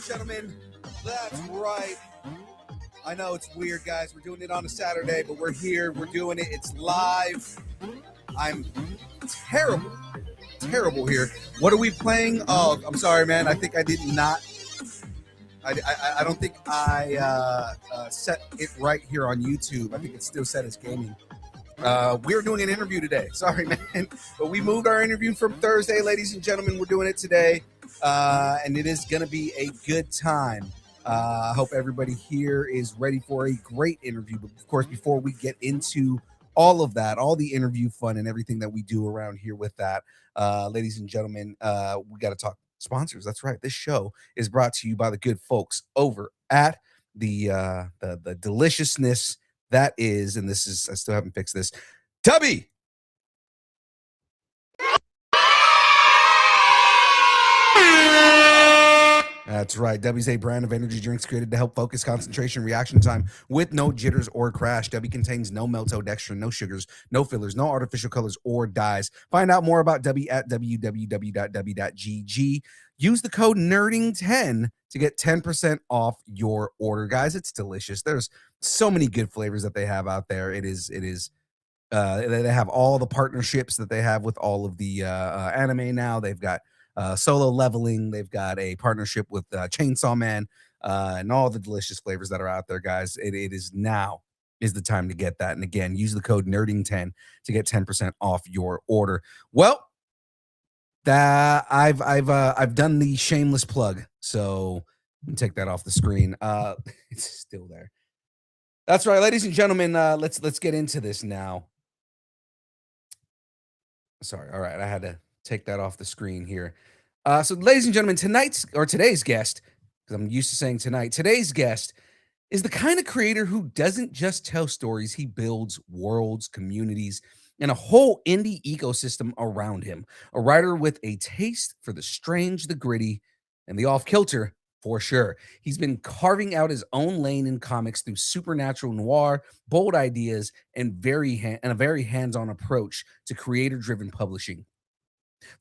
gentlemen, that's right. I know it's weird, guys. We're doing it on a Saturday, but we're here. We're doing it. It's live. I'm terrible here. What are we playing? Oh, I'm sorry, man. I think I did not. I don't think I set it right here on YouTube. I think it's still set as gaming. We're doing an interview today. Sorry, man. But we moved our interview from Thursday, ladies and gentlemen. We're doing it today. And it is going to be a good time. I hope everybody here is ready for a great interview. But of course, before we get into all of that, all the interview fun and everything that we do around here with that, ladies and gentlemen, we got to talk sponsors. That's right. This show is brought to you by the good folks over at the deliciousness that is, and this is, I still haven't fixed this, Tubby. That's right. Dubby's a brand of energy drinks created to help focus concentration reaction time with no jitters or crash. Dubby contains no maltodextrin, no sugars, no fillers, no artificial colors or dyes. Find out more about Dubby at www.dubby.gg. Use the code NERDING10 to get 10% off your order. Guys, it's delicious. There's so many good flavors that they have out there. It is they have all the partnerships that they have with all of the anime now. They've got Solo Leveling. They've got a partnership with Chainsaw Man and all the delicious flavors that are out there, guys. It is now is the time to get that. And again, use the code NERDING10 to get 10% off your order. Well, that I've done the shameless plug, so let me take that off the screen. It's still there. That's right, ladies and gentlemen. Let's get into this now. Sorry. All right, I had to take that off the screen here. So, ladies and gentlemen, today's guest, because I'm used to saying today's guest is the kind of creator who doesn't just tell stories, he builds worlds, communities, and a whole indie ecosystem around him. A writer with a taste for the strange, the gritty, and the off-kilter, for sure. He's been carving out his own lane in comics through supernatural noir, bold ideas, and a very hands-on approach to creator-driven publishing.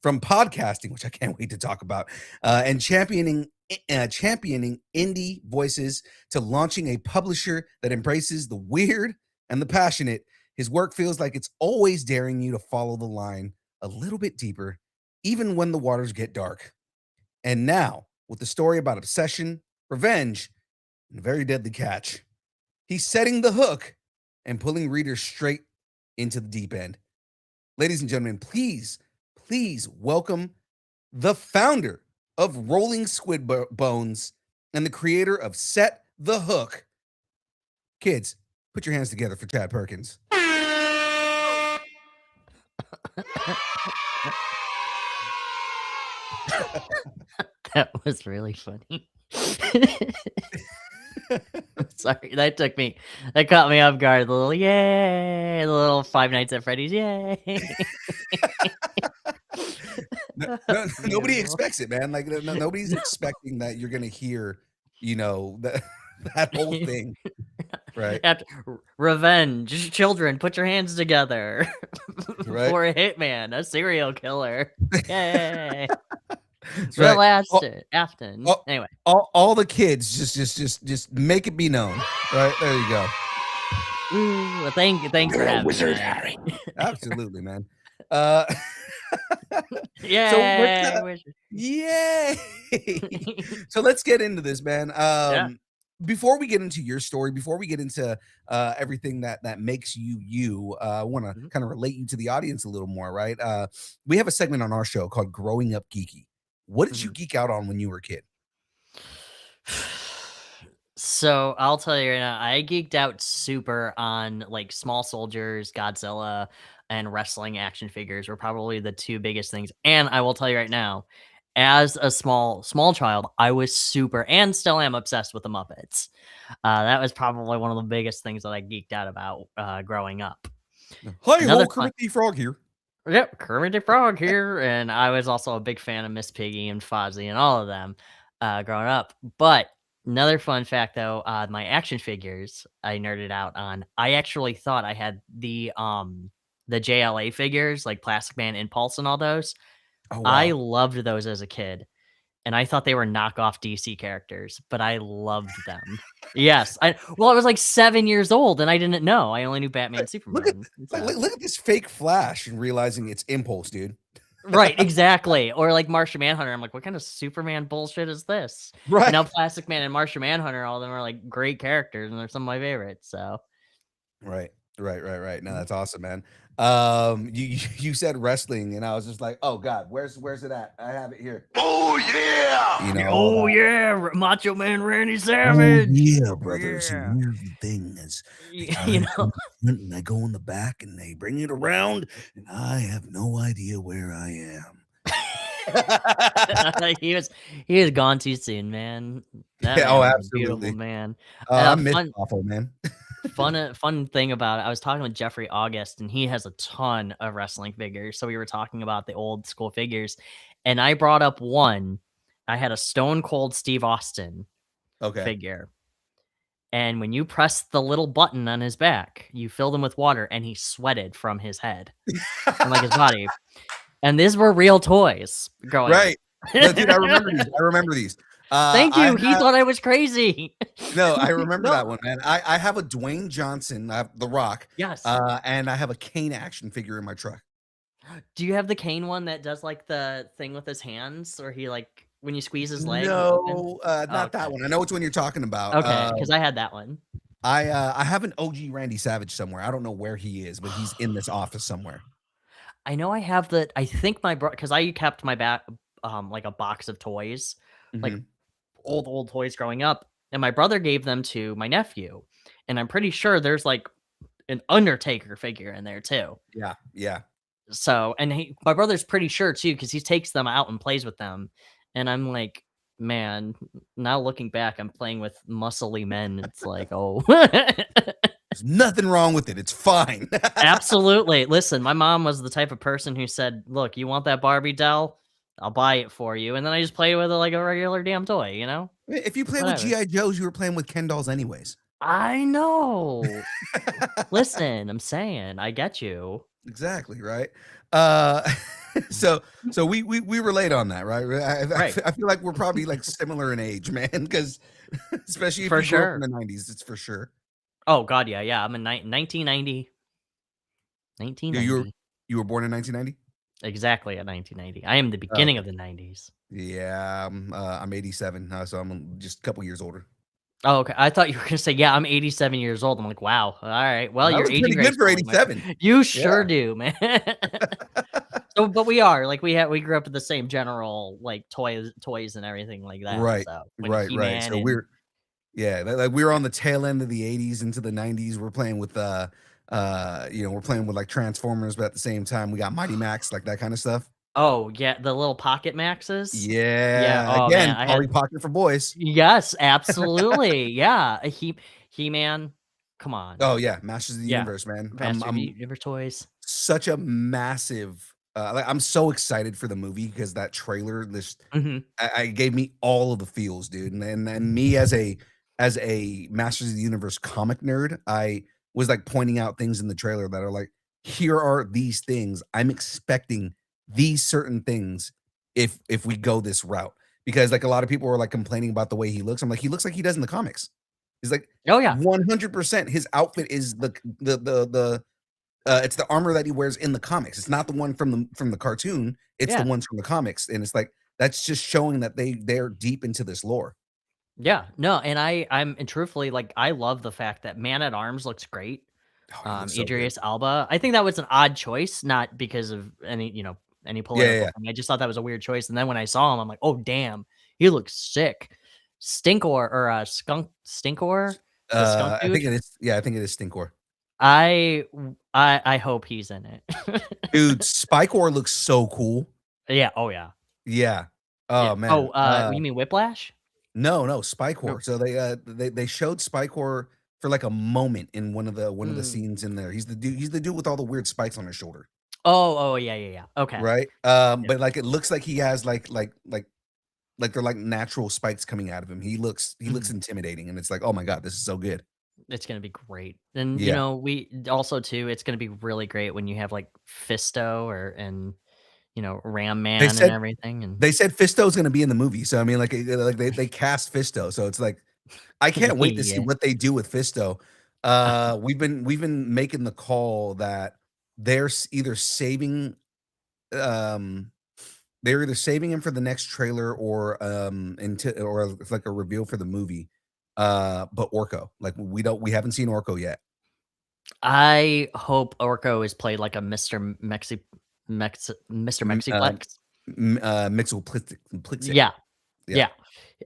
From podcasting, which I can't wait to talk about, and championing indie voices, to launching a publisher that embraces the weird and the passionate, his work feels like it's always daring you to follow the line a little bit deeper, even when the waters get dark. And now, with the story about obsession, revenge, and a very deadly catch, he's setting the hook and pulling readers straight into the deep end. Ladies and gentlemen, please welcome the founder of Rolling Squid Bones and the creator of Set the Hook. Kids, put your hands together for Chad Perkins. That was really funny. Sorry, that caught me off guard. The little yay, the little Five Nights at Freddy's yay. Nobody expects it, man. Like nobody's expecting that you're gonna hear, that whole thing, right? Revenge, children, put your hands together. Right? For a hitman, a serial killer. Yay! Right. Afton. Anyway, all the kids just make it be known. Right there, you go. Ooh, thanks for having Wizard me. Harry. Absolutely, man. Yay! Yay! So let's get into this, man. Before we get into your story, before we get into everything that makes you, I want to kind of relate you to the audience a little more, right? We have a segment on our show called Growing Up Geeky. What did you geek out on when you were a kid? So I'll tell you right now, I geeked out super on like Small Soldiers, Godzilla, and wrestling action figures were probably the two biggest things. And I will tell you right now, as a small child, I was super and still am obsessed with the Muppets. That was probably one of the biggest things that I geeked out about growing up. Hi, Kermit the Frog here. Yep, Kermit the Frog here. And I was also a big fan of Miss Piggy and Fozzie and all of them growing up. But another fun fact, though, my action figures I nerded out on. I actually thought I had the JLA figures, like Plastic Man, Impulse, and all those. Oh, wow. I loved those as a kid. and I thought they were knockoff DC characters, but I loved them. Yes, I was, like, 7 years old, and I didn't know. I only knew Batman, Look at Superman, so look at this fake Flash and realizing it's Impulse, dude. right, exactly, or, like, Martian Manhunter, I'm like, "What kind of Superman bullshit is this?" And Right. now Plastic Man and Martian Manhunter, all of them are, like, great characters, and they're some of my favorites, so Right. Right. No, mhm. that's awesome, man. You said wrestling, and I was just like, "Oh God, where's it at? I have it here." Oh yeah! You know, all Oh, that. yeah, Macho Man Randy Oh Savage. yeah, Oh, brothers. And yeah. here's the thing: is the You guys go in know? the front and I go in the back, and they bring it around, and I have no idea where I am. He was he was gone too soon, man. That Yeah. Oh, man was a beautiful absolutely. man. I Uh, miss fun Awful, man. fun thing about it, I was talking with Jeffrey August, and he has a ton of wrestling figures, so we were talking about the old school figures, and I brought up one. I had a Stone Cold Steve Austin Okay. figure, and when you press the little button on his back, you filled him with water, and he sweated from his head and, like, his body, and these were real toys growing up. Right. No, dude, I remember these. I remember these. Thank I you, he have thought I was crazy. no, I remember No. that one, man. I have a Dwayne Johnson, I have The Rock, Yes. and I have a Kane action figure in my truck. Do you have the Kane one that does, like, the thing with his hands, or he, like when you squeeze his leg, he opens? No, not that Okay. one. I know which one you're talking about. Okay, because I had that one. I have an OG Randy Savage somewhere. I don't know where he is, but he's in this office somewhere. I know I have the I think my bro because I kept my back like, a box of toys, like, Mhm. old toys growing up, and my brother gave them to my nephew, and I'm pretty sure there's, like, an Undertaker figure in there too. Yeah, yeah. So and my brother's pretty sure too, because he takes them out and plays with them, and I'm like, "Man," now looking back, I'm playing with muscly men, it's like, "Oh." There's nothing wrong with it. It's fine. Absolutely. Listen, my mom was the type of person who said, "Look, you want that Barbie doll? I'll buy it for you," and then I just played with it like a regular damn toy, you know? If you play with Whatever. GI Joes, you were playing with Ken dolls anyways. I know. Listen, I'm saying, I get you. Exactly, right? Uh, so we relate on that, right? Right. I feel like we're probably, like, similar in age, man, because especially if For you grew up in sure. the '90s, it's for sure. Oh god, yeah, yeah, I'm in 1990. Yeah, you were 1990. born in 1990? Exactly at 1990. I am the beginning Okay. of the 90s. Yeah, I'm 87, so I'm just a couple years older. Oh, okay. I thought you were gonna say, "Yeah, I'm 87 years old." I'm like, "Wow, alright. Well, That you're was aging pretty good for gracefully, my '87. friend." You Yeah. sure do, man. So, but we are, like, we grew up with the same general, like, toys and everything like that, Right, so, like, right. He-Man So and yeah, like, we were on the tail end of the '80s into the '90s. We're playing with, we're playing with, like, Transformers, but at the same time, we got Mighty Max, like, that kinda stuff. Oh, yeah, the little Pocket Maxes? Yeah, Yeah, oh, man, again, I Polly had Pocket for boys. yes, absolutely, yeah, He-Man, come on. Oh, yeah, Masters of the Yeah, Universe, man. Master of Universe toys. Such a massive like, I'm so excited for the movie because that trailer, this Mhm. I gave me all of the feels, dude, and me as a Masters of the Universe comic nerd, I was, like, pointing out things in the trailer that are like, "Here are these things. I'm expecting these certain things if we go this route." Because, like, a lot of people were, like, complaining about the way he looks. I'm like, "He looks like he does in the comics." He's like, Oh, yeah. 100% his outfit is it's the armor that he wears in the comics. It's not the one from the cartoon. It's the Yeah. ones from the comics, and it's like that's just showing that they're deep into this lore. Yeah, no, and and truthfully, like, I love the fact that Man at Arms looks great. Oh, he looks so good. Idris Elba. I think that was an odd choice, not because of any, any Yeah, yeah, political yeah. thing. I just thought that was a weird choice. And then when I saw him, I'm like, oh damn, he looks sick. Stinkor or Stinkor, the skunk I think dude. it is. Yeah, I think it is Stinkor. I hope he's in it. Dude, Spikor looks so cool. Yeah. Oh yeah. Yeah. Yeah. Oh Oh, man. you mean Whiplash? No, No. Spikor. So they showed Spikor for like a moment in one of the Mm. scenes in there. He's the dude with all the weird spikes on his shoulder, Oh, yeah, yeah, yeah. Okay. right? Yeah. But like it looks like he has like they're like natural spikes coming out of him. He looks Mhm. intimidating, and it's like, oh my god, this is so good. It's gonna be great. And, Yeah. we also too, it's gonna be really great when you have, like, Fisto or and, Ram They Man and said everything, and they said Fisto's gonna be in the movie, so I mean, like, they cast Fisto, so it's like I can't wait to see yeah. what they do with Fisto. We've been making the call that they're either um they're either saving him for the next trailer or it's like a reveal for the movie. But Orko, like we haven't seen Orko yet. I hope Orko is played like a Mr. M Mexiplex. Mixel Yeah, Yeah, yeah.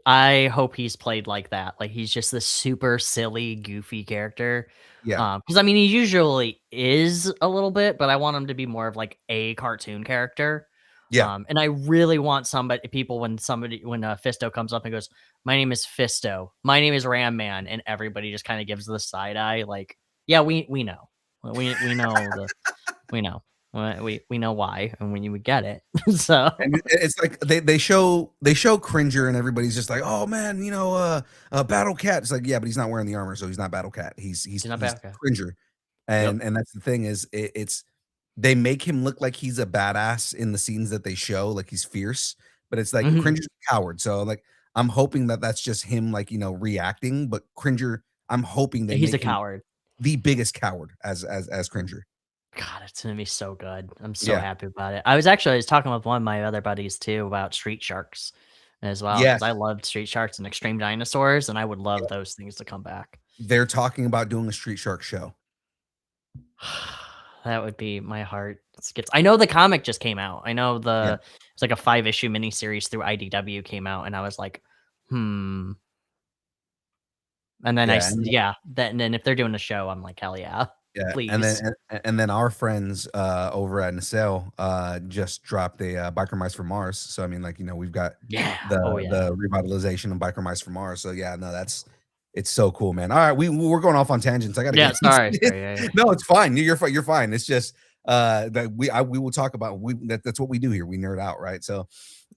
I hope he's played like that. Like he's just this super silly, goofy character. yeah, Because I mean, he usually is a little bit, but I want him to be more of like a cartoon character. yeah. And I really want people when Fisto comes up and goes, "My name is Fisto. My name is Ram Man," and everybody just kind of gives the side eye, like, "Yeah, we know, we know we know, we know why, and we get it." So And it's like they show Cringer and everybody's just like, "Oh man, Battle Cat." It's like, yeah, but he's not wearing the armor, so he's not Battle Cat. He's he's he's not he's bad. Okay. Cringer, Yep. and that's the thing is it's they make him look like he's a badass in the scenes that they show, like he's fierce, but it's like Mhm. Cringer's a coward. So like I'm hoping that that's just him, like reacting, but Cringer, I'm hoping they He's a make him coward. the biggest coward as Cringer. God, it's gonna be so good. I'm so Yeah. happy about it. I was talking with one of my other buddies too about Street Sharks as well because I Yes. loved Street Sharks and Extreme Dinosaurs, and I would love Yeah. those things to come back. They're talking about doing a Street Shark show. That would be my heart skips. I know the comic just came out. I know Yeah. it's like a 5-issue miniseries through IDW came out, and I was like, "Hmm." And then Yeah. and then if they're doing a show, I'm like, "Hell yeah, Yeah, and then please." and then our friends, over at Nacelle, just dropped a, Biker Mice from Mars, so, I mean, like, we've got Yeah. the Oh, yeah. the revitalization of Biker Mice from Mars, so, yeah, no, it's so cool, man. Alright, we're going off on tangents, I gotta Yeah, get into sorry, it. sorry, yeah, yeah. No, it's fine, you're fine, it's just, that we will talk about that's what we do here, we nerd out, right? So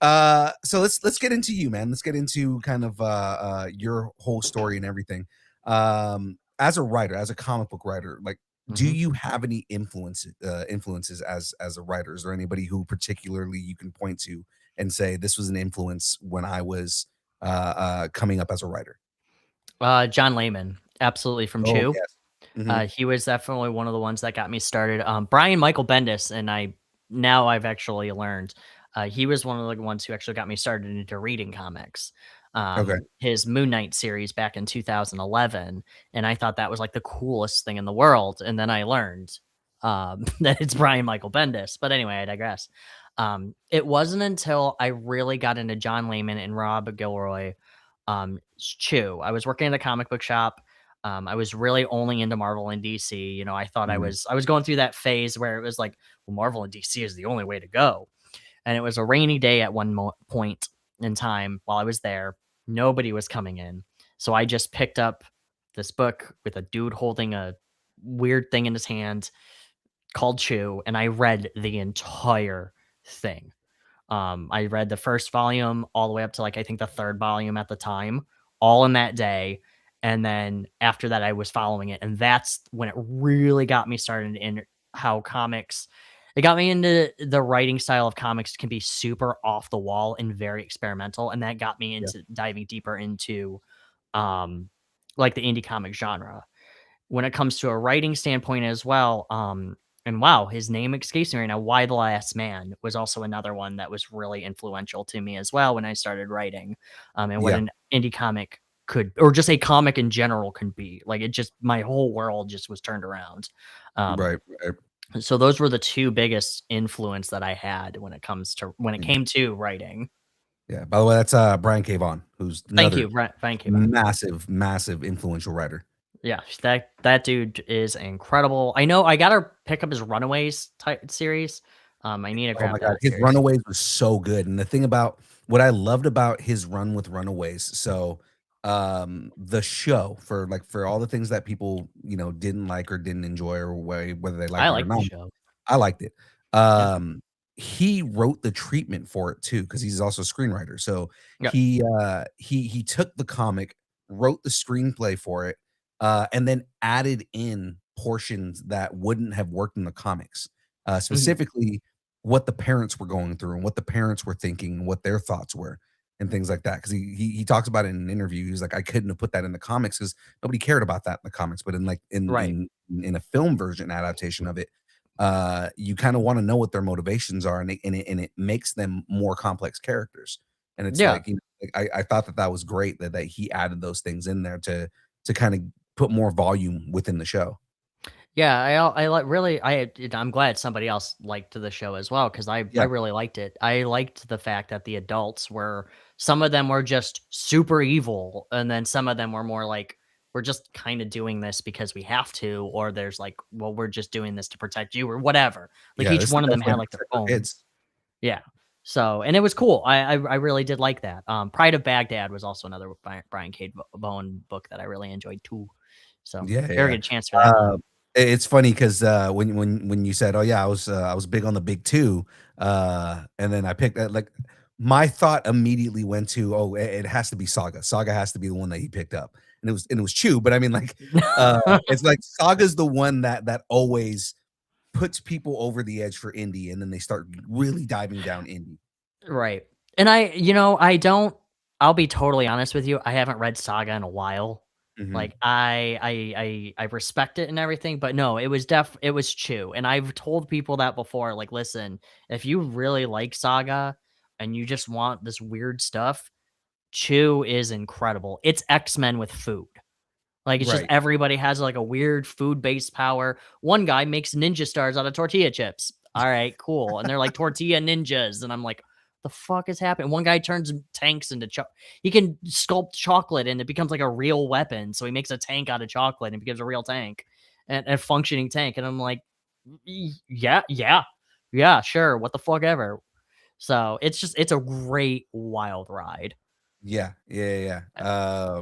let's get into you, man, let's get into kind of, your whole story and everything. As a writer, as a comic book writer, like, do Mhm. you have any influences as a writer? Is there anybody who particularly you can point to and say this was an influence when I was coming up as a writer? John Layman, absolutely from Oh Chew. yes. Hmm. He was definitely one of the ones that got me started. Brian Michael Bendis, and I've actually learned, he was one of the ones who actually got me started into reading comics. Okay. His Moon Knight series back in 2011, and I thought that was like the coolest thing in the world. And then I learned that it's Brian Michael Bendis. But anyway, I digress. It wasn't until I really got into John Layman and Rob Gilroy, Chew. I was working in a comic book shop. I was really only into Marvel and DC. I thought Mhm. I was going through that phase where it was like, well, Marvel and DC is the only way to go. And it was a rainy day at one point in time while I was there. Nobody was coming in. So I just picked up this book with a dude holding a weird thing in his hand called Chew, and I read the entire thing. I read the first volume all the way up to like I think the third volume at the time, all in that day. And then after that, I was following it, and that's when it really got me started in how comics. It got me into the writing style of comics can be super off the wall and very experimental, and that got me Yeah. into diving deeper into, um, like the indie comic genre when it comes to a writing standpoint as well. And wow, his name escapes me right now. Why the Last Man was also another one that was really influential to me as well when I started writing, and what Yeah. an indie comic could, or just a comic in general, can be. Like it just, my whole world just was turned around. Um, Right. Right. so those were the two biggest influence that I had when it Yeah. came to writing. Yeah. By the way, that's Brian K. Vaughan, who's Thank another you, thank you. massive, massive influential writer. Yeah, that dude is incredible. I know I gotta pick up his Runaways type series. I need to Oh my grab god, that his series. Runaways was so good, and the thing about what I loved about his run with Runaways, so, the show for all the things that people, didn't like or didn't enjoy or whether they I liked it or like the not, show. I liked it. Yeah. He wrote the treatment for it too because he's also a screenwriter, so Yep. he took the comic, wrote the screenplay for it, and then added in portions that wouldn't have worked in the comics. Mhm. Specifically, what the parents were going through and what the parents were thinking and what their thoughts were and things like that. Because he talks about it in an interview. He's like, I couldn't have put that in the comics because nobody cared about that in the comics. But in like Right. in a film version adaptation of it, you kind of want to know what their motivations are, and it makes them more complex characters. And it's Yeah. like, like, I thought that was great that he added those things in there to kind of put more volume within the show. Yeah, I like really I'm glad somebody else liked the show as well because I Yeah, really liked it. I liked the fact that the adults were some of them were just super evil, and then some of them were more like we're just kind of doing this because we have to, or there's like, well, we're just doing this to protect you or whatever. Like yeah, each this is one of them definitely had to like their protect our own. kids. Yeah. So, and it was cool. I really did like that. Pride of Baghdad was also another Brian K. Bowen book that I really enjoyed too. So, Yeah, if you ever yeah. get a chance for that one. Uh, it's funny because when you said, "Oh yeah, I was big on the big two," and then I picked that like my thought immediately went to, "Oh, it has to be Saga. Saga has to be the one that he picked up," and it was Chew. But I mean, like, it's like Saga's the one that always puts people over the edge for indie, and then they start really diving down indie. Right. And I don't I'll be totally honest with you, I haven't read Saga in a while. Mhm. Like, I respect it and everything, but no, it was Chew, and I've told people that before, like, "Listen, if you really like Saga and you just want this weird stuff, Chew is incredible. It's X-Men with food." Like, it's just Right. everybody has, like, a weird food-based power. One guy makes ninja stars out of tortilla chips. Alright, cool, and they're like tortilla ninjas, and I'm like, "The fuck is happening?" One guy turns tanks into he can sculpt chocolate, and it becomes like a real weapon, so he makes a tank out of chocolate, and it becomes a real tank, and a functioning tank, and I'm like, Yeah, yeah. Yeah, sure, what the fuck ever." So, it's a great wild ride. Yeah. Yeah, yeah.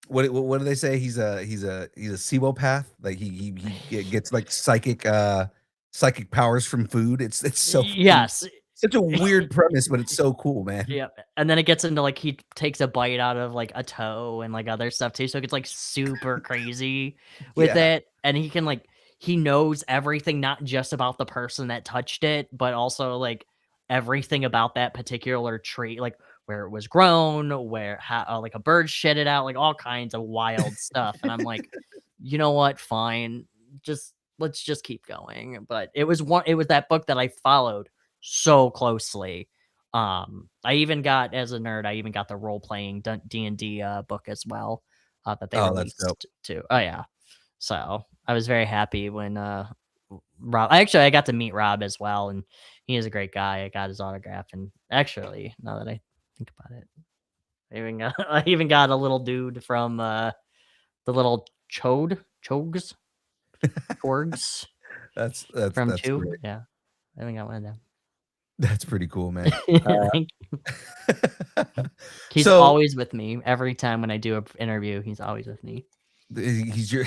What do they say? He's a Sibopath? Like, he gets, like, psychic powers from food. It's so fucking Yes. such a weird premise, but it's so cool, man. Yep, and then it gets into, like, he takes a bite out of, like, a toe and, like, other stuff too, so it gets, like, super crazy with Yeah. it, and he can, like he knows everything, not just about the person that touched it, but also, like, everything about that particular tree, like, where it was grown, where how like, a bird shit it out, like, all kinds of wild stuff, and I'm like, "You know what? Fine. Just let's just keep going," but it was that book that I followed so closely. I even got as a nerd, I even got the role-playing D&D, book as well, that they Oh, that's dope. released too. Oh, yeah. So, I was very happy when, I got to meet Rob as well, and he is a great guy. I got his autograph, and actually, now that I think about it, I even got I even got a little dude from, the little Chorgs from That's 2. great. Yeah, I even got one of them. That's pretty cool, man. Thank He's So, always with me. Every time when I do a interview, he's always with me. he's your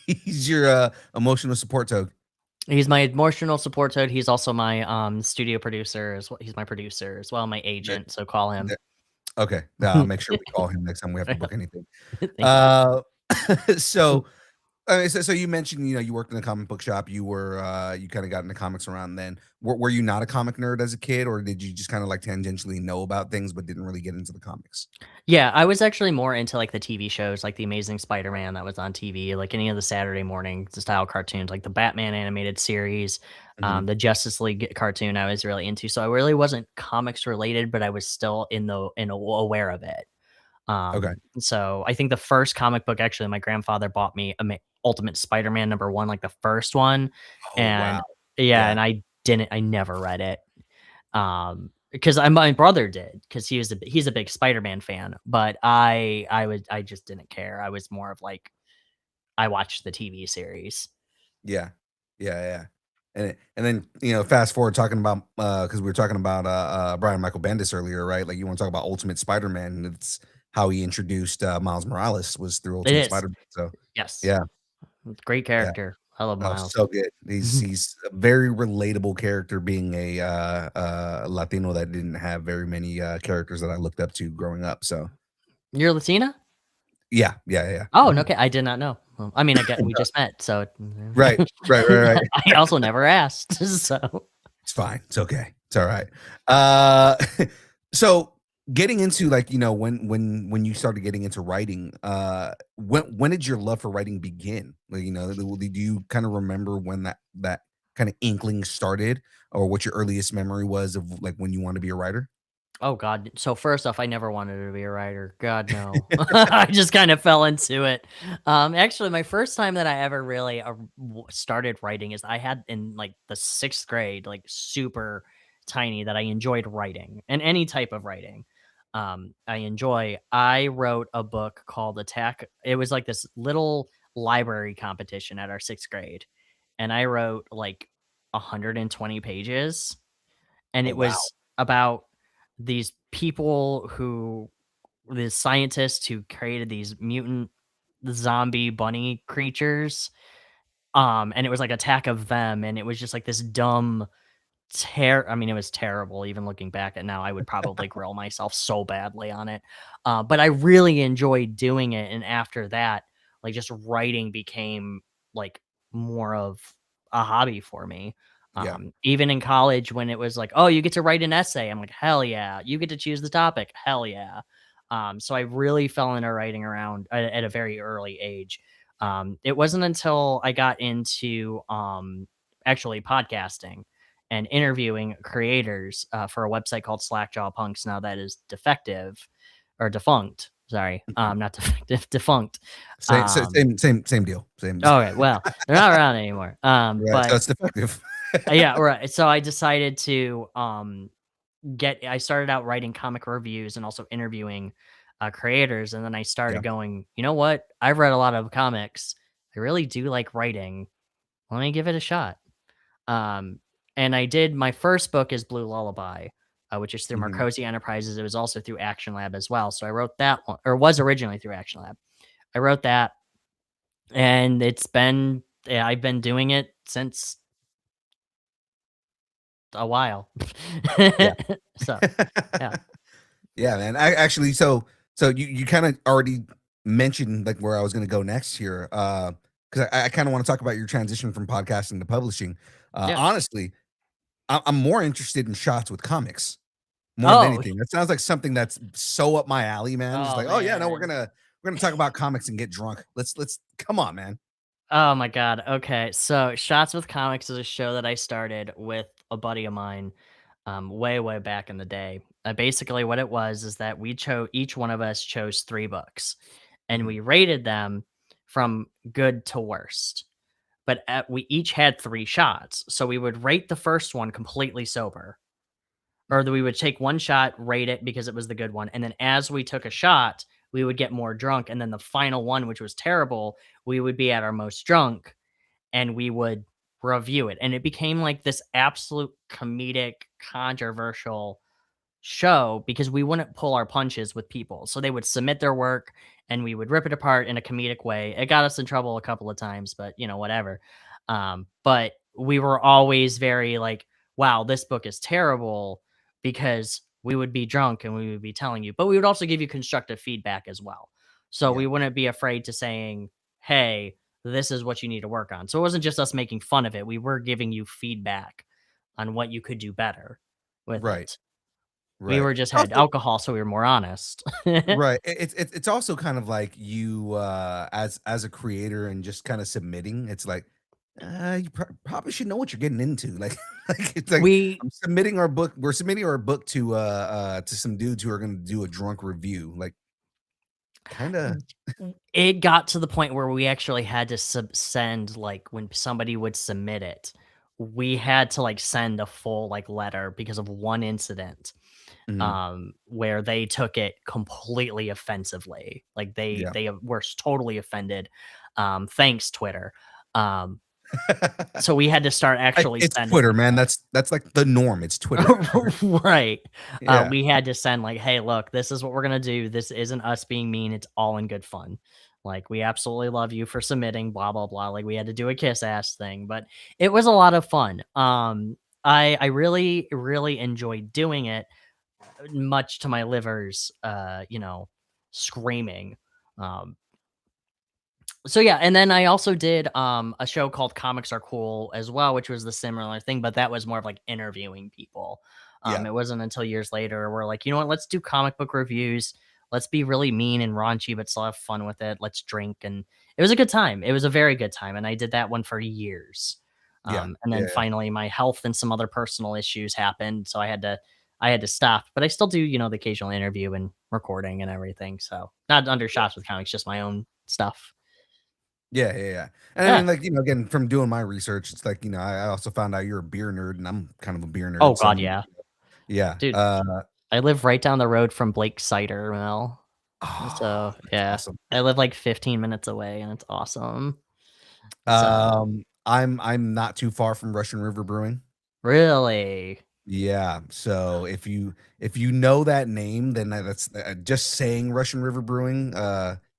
he's your, emotional support toad. He's my emotional support toad. He's also my, studio producer as well. He's my producer as well, my That agent, so call him. that okay, now I'll make sure we call him next time we have to book anything. Thank you. Uh, so so you mentioned, you worked in a comic book shop. You kinda got into comics around then. Were you not a comic nerd as a kid, or did you just kinda, like, tangentially know about things but didn't really get into the comics? Yeah, I was actually more into, like, the TV shows, like The Amazing Spider-Man that was on TV, like any of the Saturday morning style cartoons, like the Batman animated series, Mhm. the Justice League cartoon I was really into, so I really wasn't comics related, but I was still aware of it. Okay. So I think the first comic book actually my grandfather bought me Ultimate Spider-Man #1, like the first one, Oh, wow. and yeah, Yeah. and I never read it. Because my brother did, because he's a big Spider-Man fan, but I just didn't care. I was more of like, I watched the TV series. Yeah. Yeah, yeah. And then, fast forward talking about, because we were talking about, Brian Michael Bendis earlier, right? Like, you wanna talk about Ultimate Spider-Man, and it's how he introduced, Miles Morales was through It Ultimate is. Spider-Man, so Yes. yeah, Great yeah. character. I love Oh, Miles. so good. He's a very relatable character being a, Latino that didn't have very many, characters that I looked up to growing up, so You're Latina? yeah, yeah, yeah. Oh, Mhm. okay. I did not know. Well, I mean, I get we just met, so Right, right, right, right. I also never asked. So It's fine. It's okay. It's all right. Uh, so getting into like when you started getting into writing, when did your love for writing begin? Like do you kind of remember when that kind of inkling started, or what your earliest memory was of like when you want to be a writer? Oh god. So first off, I never wanted to be a writer. God no. I just kind of fell into it. Actually my first time that I ever really started writing is I had in like the 6th grade, like super tiny that I enjoyed writing and any type of writing. I enjoy. I wrote a book called Attack. It was like this little library competition at our 6th grade and I wrote like 120 pages and Oh it wow. was about these people who the scientists who created these mutant zombie bunny creatures, and it was like Attack of Them, and it was just like this dumb I mean, it was terrible even looking back at now, I would probably grill myself so badly on it, but I really enjoyed doing it, and after that, like, just writing became, like, more of a hobby for me, Yeah. even in college when it was like, "Oh, you get to write an essay," I'm like, "Hell yeah." "You get to choose the topic." "Hell yeah." So I really fell into writing around at a very early age. It wasn't until I got into, actually podcasting and interviewing creators for a website called Slackjaw Punks. Now that is defective or defunct. Sorry, Mhm. not defective, defunct. Um, Same deal. Same. okay, well, they're not around anymore. Right. So But it's defective. yeah, right. So I decided to get. I started out writing comic reviews and also interviewing creators, and then I Yeah. started going. You know what? I've read a lot of comics. I really do like writing. Let me give it a shot. Um, and I did my first book is Blue Lullaby, which is through Mhm. Marcosi Enterprises. It was also through Action Lab as well. So I wrote that one, or was originally through Action Lab. I wrote that, and yeah, I've been doing it since a while. Yeah. So yeah, Yeah, man. I actually so you kind of already mentioned like where I was going to go next here. Because I kind of want to talk about your transition from podcasting to publishing. yeah. Honestly, I'm more interested in shots with comics more than Oh, anything. That sounds like something that's so up my alley, man. Just oh like, oh yeah, no, man. we're gonna talk about comics and get drunk. Let's come on, man. Oh my god. Okay. So Shots with Comics is a show that I started with a buddy of mine way, way back in the day. Basically what it was is that we chose each one of us chose 3 books and Mhm. we rated them from good to worst. But we each had 3 shots. So we would rate the first one completely sober. Or that we would take one shot, rate it because it was the good one. And then as we took a shot, we would get more drunk. And then the final one, which was terrible, we would be at our most drunk and we would review it. And it became like this absolute comedic, controversial show because we wouldn't pull our punches with people. So they would submit their work and we would rip it apart in a comedic way. It got us in trouble a couple of times, but whatever. But we were always very like, wow, this book is terrible because we would be drunk and we would be telling you, but we would also give you constructive feedback as well. So Yeah. we wouldn't be afraid to saying, hey, this is what you need to work on. So it wasn't just us making fun of it. We were giving you feedback on what you could do better with Right. it. We Right. were just It's had also alcohol, so we were more honest. right. It's also kind of like you as a creator and just kind of submitting. It's like you probably should know what you're getting into. Like like it's like We I'm submitting our book. We're submitting our book to some dudes who are going to do a drunk review. Like kind of. it got to the point where we actually had to send, like, when somebody would submit it, we had to, like, send a full, like, letter because of one incident, Mhm. where they took it completely offensively. Like, Yeah. they were totally offended, thanks, Twitter. Um, so we had to start actually It's sending Twitter, the man. stuff. That's like the norm. It's Twitter. Right. Yeah. We had to send like, "Hey, look, this is what we're gonna do. This isn't us being mean. It's all in good fun. Like, we absolutely love you for submitting, blah blah blah." Like, we had to do a kiss ass thing, but it was a lot of fun. I really really enjoyed doing it, much to my liver's screaming. Um, So yeah, and then I also did a show called Comics Are Cool as well, which was the similar thing, but that was more of like interviewing people. Yeah. It wasn't until years later we're like, you know what, let's do comic book reviews. Let's be really mean and raunchy, but still have fun with it. Let's drink. And it was a good time. It was a very good time. And I did that one for years. Yeah. And then Yeah. finally my health and some other personal issues happened. So I had to stop, but I still do, the occasional interview and recording and everything. So not under Yeah. shots with comics, just my own stuff. Yeah, yeah, yeah. And I Yeah. mean, like, again, from doing my research, it's like, I also found out you're a beer nerd and I'm kind of a beer Oh nerd. So I god, mean, yeah. yeah. Dude, I live right down the road from Blake Cider Mill. Oh, So, that's yeah. awesome. I live like 15 minutes away and it's awesome. So I'm not too far from Russian River Brewing. really? Yeah. So if you know that name, then that's just saying Russian River Brewing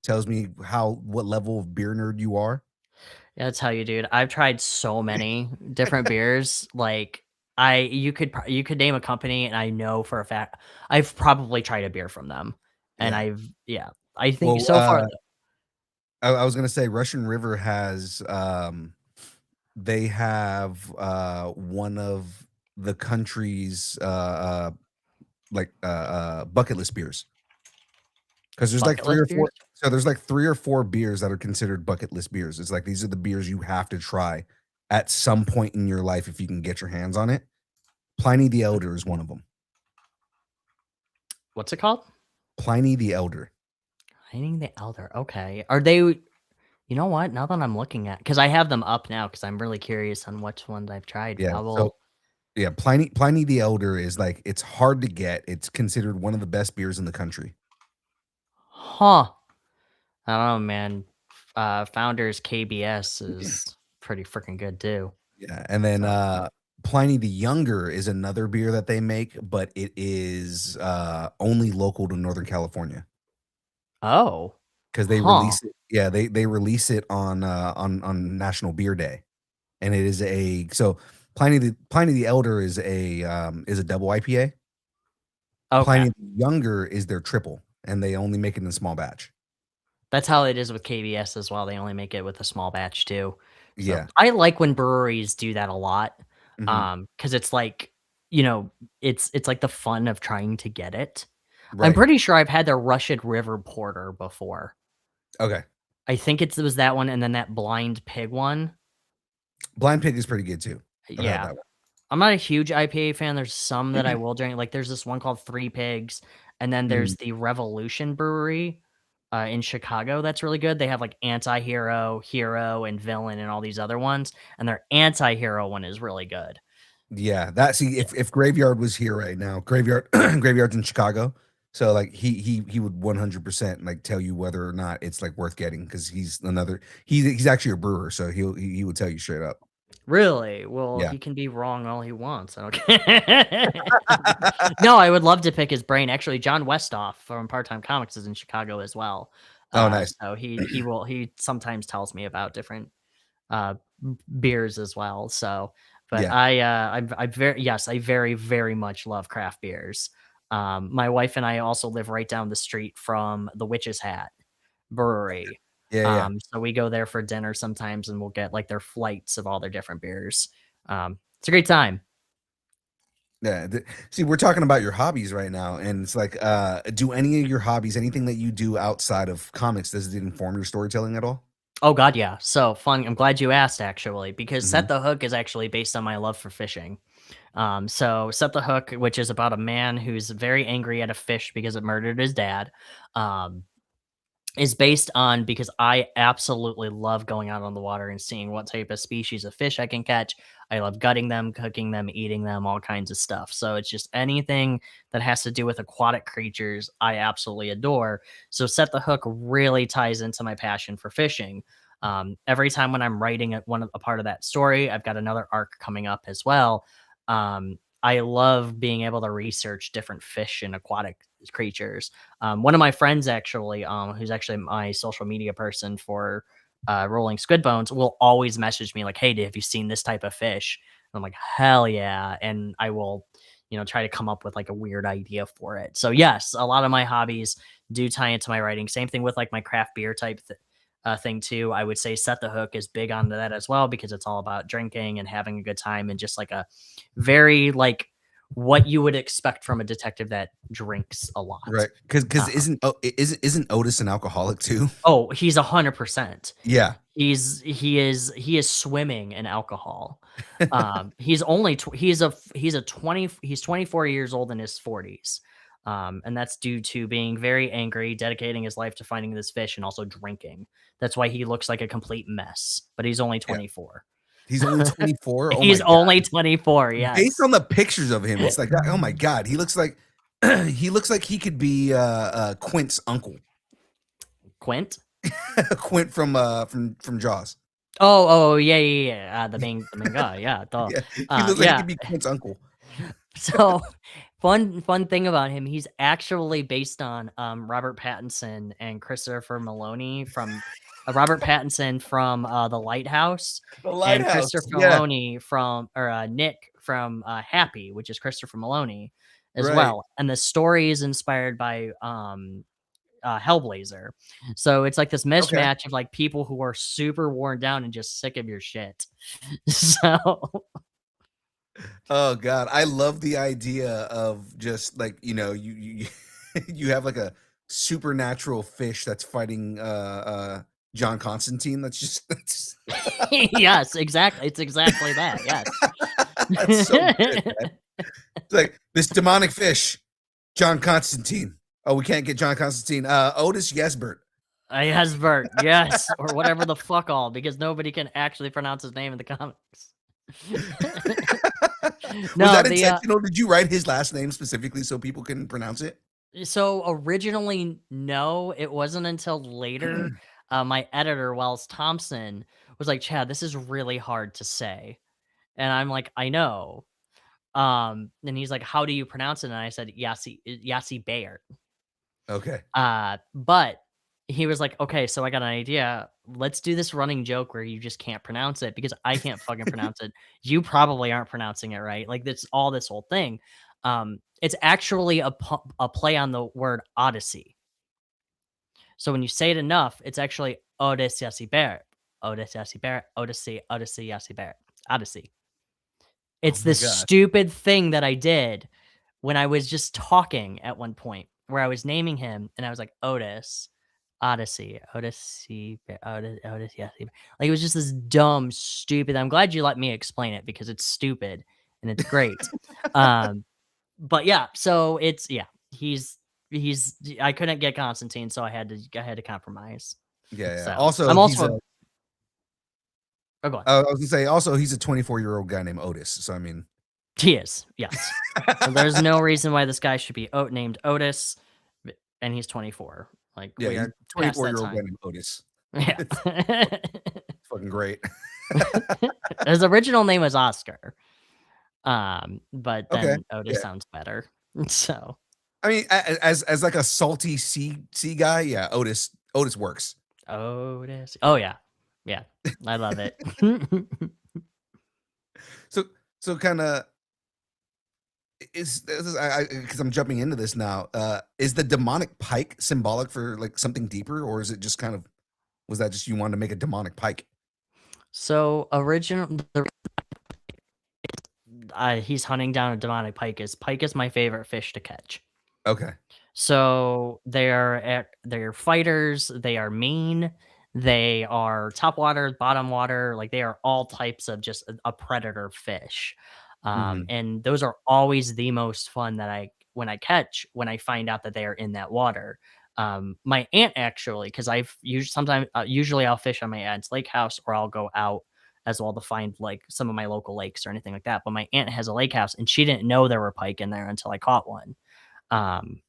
tells me what level of beer nerd you are. Yeah, I tell you, dude, I've tried so many different beers, like, you could name a company, and I know for a fact I've probably tried a beer from them, and Yeah. yeah, I think Well, so far. I was gonna say Russian River has they have one of the country's bucket list beers. Because there's like Bucket three list or beers? four. So there's like 3 or 4 beers that are considered bucket list beers. It's like these are the beers you have to try at some point in your life if you can get your hands on it. Pliny the Elder is one of them. What's it called? Pliny the Elder. Hiding the Elder, okay. Are they You know what? Now that I'm looking at, because I have them up now, because I'm really curious on which ones I've tried. Yeah. I So will. yeah, Pliny the Elder is like it's hard to get. It's considered one of the best beers in the country. Huh. I don't know, man. Founders KBS is pretty freaking good too. Yeah, and then, So, Pliny the Younger is another beer that they make, but it is, only local to Northern California oh, because they huh. release it yeah, they release it on National Beer Day, and it is Pliny the Elder is a double IPA. Okay. Pliny the Younger is their triple, and they only make it in a small batch. That's how it is with KBS as well. They only make it with a small batch too. So Yeah. I like when breweries do that a lot. Mhm. Because it's like, you know, it's like the fun of trying to get it. I'm Right. pretty sure I've had their Russian River Porter before. Okay. I think it was that one and then that Blind Pig one. Blind Pig is pretty good too. I've had Yeah. that I'm not a huge IPA fan. There's some that I one. will drink. Like there's this one called Three Pigs, and then Mhm. there's the Revolution Brewery in Chicago. That's really good. They have like Anti-Hero, Hero, and Villain, and all these other ones. And their Anti-Hero one is really good. Yeah, that see Yeah. if Graveyard was here right now, Graveyard's in Chicago. So like he would 100% like tell you whether or not it's like worth getting because he's actually a brewer, so he would tell you straight up. Really? Well, Yeah. he can be wrong all he wants. I don't care. No, I would love to pick his brain. Actually, John Westoff from Part Time Comics is in Chicago as well. Oh, nice. So he sometimes tells me about different beers as well. So, but Yeah. I very yes, I very very much love craft beers. My wife and I also live right down the street from the Witch's Hat Brewery. Yeah, yeah. So we go there for dinner sometimes, and we'll get like their flights of all their different beers. It's a great time. Yeah. See, we're talking about your hobbies right now, and it's like, do any of your hobbies, anything that you do outside of comics, does it inform your storytelling at all? Oh god, yeah. So fun. I'm glad you asked actually, because Mhm. Set the Hook is actually based on my love for fishing. So Set the Hook, which is about a man who's very angry at a fish because it murdered his dad, um, is based on because I absolutely love going out on the water and seeing what type of species of fish I can catch. I love gutting them, cooking them, eating them, all kinds of stuff. So it's just anything that has to do with aquatic creatures, I absolutely adore. So Set the Hook really ties into my passion for fishing. Every time when I'm writing a part of that story, I've got another arc coming up as well. I love being able to research different fish and aquatic creatures. One of my friends actually, who's actually my social media person for Rolling Squid Bones, will always message me like, "Hey, have you seen this type of fish?" And I'm like, "Hell yeah!" And I will, try to come up with like a weird idea for it. So yes, a lot of my hobbies do tie into my writing. Same thing with like my craft beer type thing too. I would say Set the Hook is big onto that as well because it's all about drinking and having a good time and just like a very like what you would expect from a detective that drinks a lot. Right. Because Uh, isn't Otis an alcoholic too? oh, he's 100%. Yeah. He is swimming in alcohol. He's only he's 24 years old in his 40s. And that's due to being very angry, dedicating his life to finding this fish and also drinking. That's why he looks like a complete mess, but he's only Yeah. 24. He's only 24? Oh my He's only god. 24, Based yes. on the pictures of him, it's like, oh my god, he looks like he looks like he could be, Quint's uncle. Quint? Quint from Jaws. Oh, yeah, yeah, yeah. The main guy, yeah, duh. Yeah, he looks like he Yeah. could be Quint's uncle. So fun thing about him, he's actually based on Robert Pattinson and Christopher Maloney from Robert Pattinson from The Lighthouse The and Lighthouse, Christopher yeah, Maloney from or Nick from Happy, which is Christopher Maloney as right. well. And the story is inspired by Hellblazer. So it's like this Okay. mismatch of like people who are super worn down and just sick of your shit. So Oh god, I love the idea of just, like, you you have, like, a supernatural fish that's fighting, John Constantine, that's just that's yes, exactly. It's exactly that. Yes. that's so good, man. It's like, "This demonic fish, John Constantine." "Oh, we can't get John Constantine." Otis Yesbert." Hasbert, yes, or whatever the fuck all, because nobody can actually pronounce his name in the comics. Was No, that the intentional? Did you write his last name specifically so people can pronounce it? so originally, no, it wasn't until later, my editor, Wells Thompson, was like, "Chad, this is really hard to say." And I'm like, "I know." And he's like, "How do you pronounce it?" And I said, Yassi Bear. Okay. But he was like, "Okay, so I got an idea. Let's do this running joke where you just can't pronounce it because I can't fucking pronounce it. You probably aren't pronouncing it right." Like that's all this whole thing. It's actually a play on the word Odyssey. So when you say it enough, it's actually Odyssey Bear, Odyssey Bear, Odyssey, Odyssey, Yassi Bear, Odyssey. Oh It's my this god. stupid thing that I did when I was just talking at one point where I was naming him and I was like, Otis, Odyssey, Odyssey, Otis, yeah. Like it was just this dumb, stupid. I'm glad you let me explain it because it's stupid and it's great. Um, but yeah, so it's yeah, he's I couldn't get Constantine, so I had to compromise. Yeah, yeah. So Also, I'm he's also a oh go on. I was gonna say, also, he's a 24-year-old guy named Otis, so I mean He is, yes. So there's no reason why this guy should be named Otis, and he's 24. Like yeah, we he's are a past that 24-year-old guy time. named Otis. Yeah. It's fucking great. His original name was Oscar, but Okay, then Otis yeah. sounds better. So I mean, as, like, a salty sea guy, yeah, Otis works. Otis. Oh yeah, yeah. I love it. So kinda is this is I because I'm jumping into this now, is the demonic pike symbolic for, like, something deeper, or is it just kind of was that just you wanted to make a demonic pike? So he's hunting down a demonic pike is my favorite fish to catch. Okay. So they're fighters, they are mean, they are top water, bottom water, like they are all types of just a predator fish. Mhm. And those are always the most fun that when I find out that they are in that water. My aunt actually, because I've usually I'll fish on my aunt's lake house or I'll go out as well to find like some of my local lakes or anything like that. But my aunt has a lake house and she didn't know there were pike in there until I caught one. Um,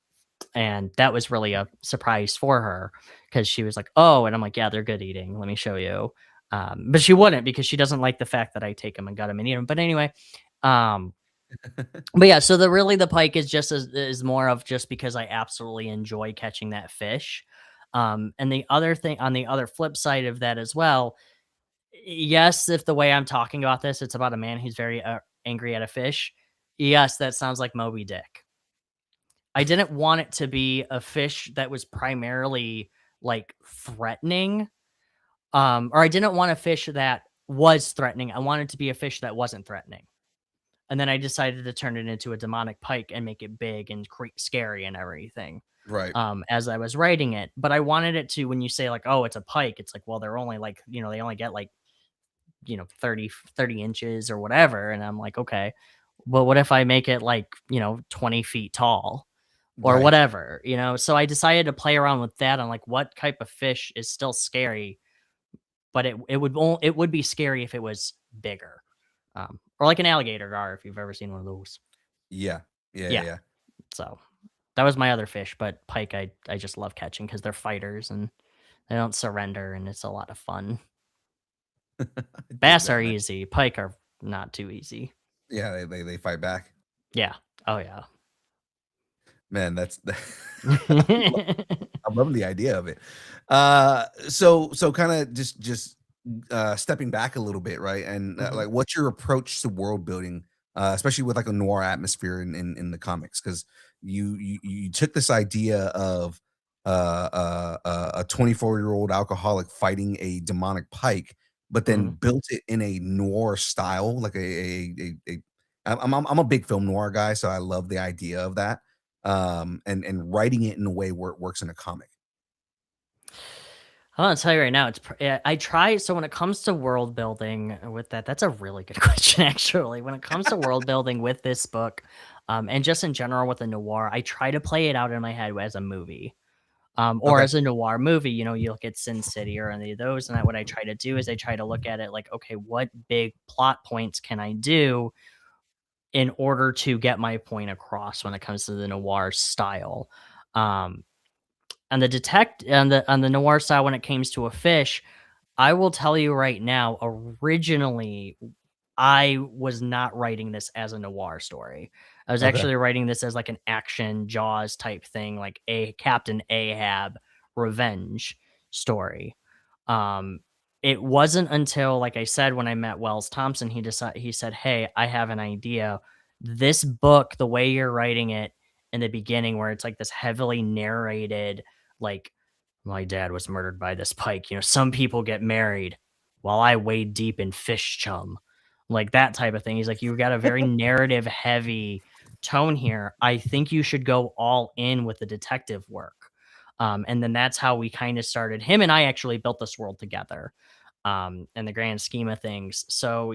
and that was really a surprise for her because she was like, "Oh," and I'm like, "Yeah, they're good eating. Let me show you." But she wouldn't because she doesn't like the fact that I take them and gut them and eat them. But anyway, um, but yeah, so the pike is just is more of just because I absolutely enjoy catching that fish. And the other thing on the other flip side of that as well, yes, if the way I'm talking about this, it's about a man who's very angry at a fish. Yes, that sounds like Moby Dick. I didn't want it to be a fish that was primarily, like, threatening. Or I didn't want a fish that was threatening. I wanted to be a fish that wasn't threatening. And then I decided to turn it into a demonic pike and make it big and scary and everything, Right. as I was writing it. But I wanted it to, when you say like, oh, it's a pike, it's like, well, they're only like, they only get like, 30 inches or whatever. And I'm like, okay, well, what if I make it like, 20 feet tall or Right. whatever, So I decided to play around with that on like what type of fish is still scary, but it would be scary if it was bigger. Or like an alligator gar, if you've ever seen one of those. Yeah. Yeah. Yeah. Yeah. Yeah. So that was my other fish, but pike I just love catching because they're fighters and they don't surrender and it's a lot of fun. I dig Bass that, are man. easy. Pike are not too easy. Yeah, they fight back. Yeah. Oh yeah. Man, that's I'm loving the idea of it. So kinda just stepping back a little bit, right? And, Mhm. like, what's your approach to world building, especially with, like, a noir atmosphere in the comics? 'Cause you took this idea of, a 24-year-old alcoholic fighting a demonic pike, but then Mhm. built it in a noir style, like a I'm a big film noir guy, so I love the idea of that, and writing it in a way where it works in a comic. I wanna tell you right now, I try. So when it comes to world building with that's a really good question, actually. When it comes to world building with this book, and just in general with the noir, I try to play it out in my head as a movie. Or Okay. as a noir movie, you look at Sin City or any of those, and what I try to do is I try to look at it like, okay, what big plot points can I do in order to get my point across when it comes to the noir style? Um, and the noir style when it comes to a fish, I will tell you right now, originally, I was not writing this as a noir story. I was Okay. actually writing this as like an action Jaws type thing, like a Captain Ahab revenge story. Um, it wasn't until, like I said, when I met Wells Thompson, he said, "Hey, I have an idea. This book, the way you're writing it in the beginning, where it's like this heavily narrated, like my dad was murdered by this pike. Some people get married while I wade deep in fish chum." Like that type of thing. He's like, "You've got a very narrative heavy tone here. I think you should go all in with the detective work." And then that's how we kind of started. Him and I actually built this world together, in the grand scheme of things. So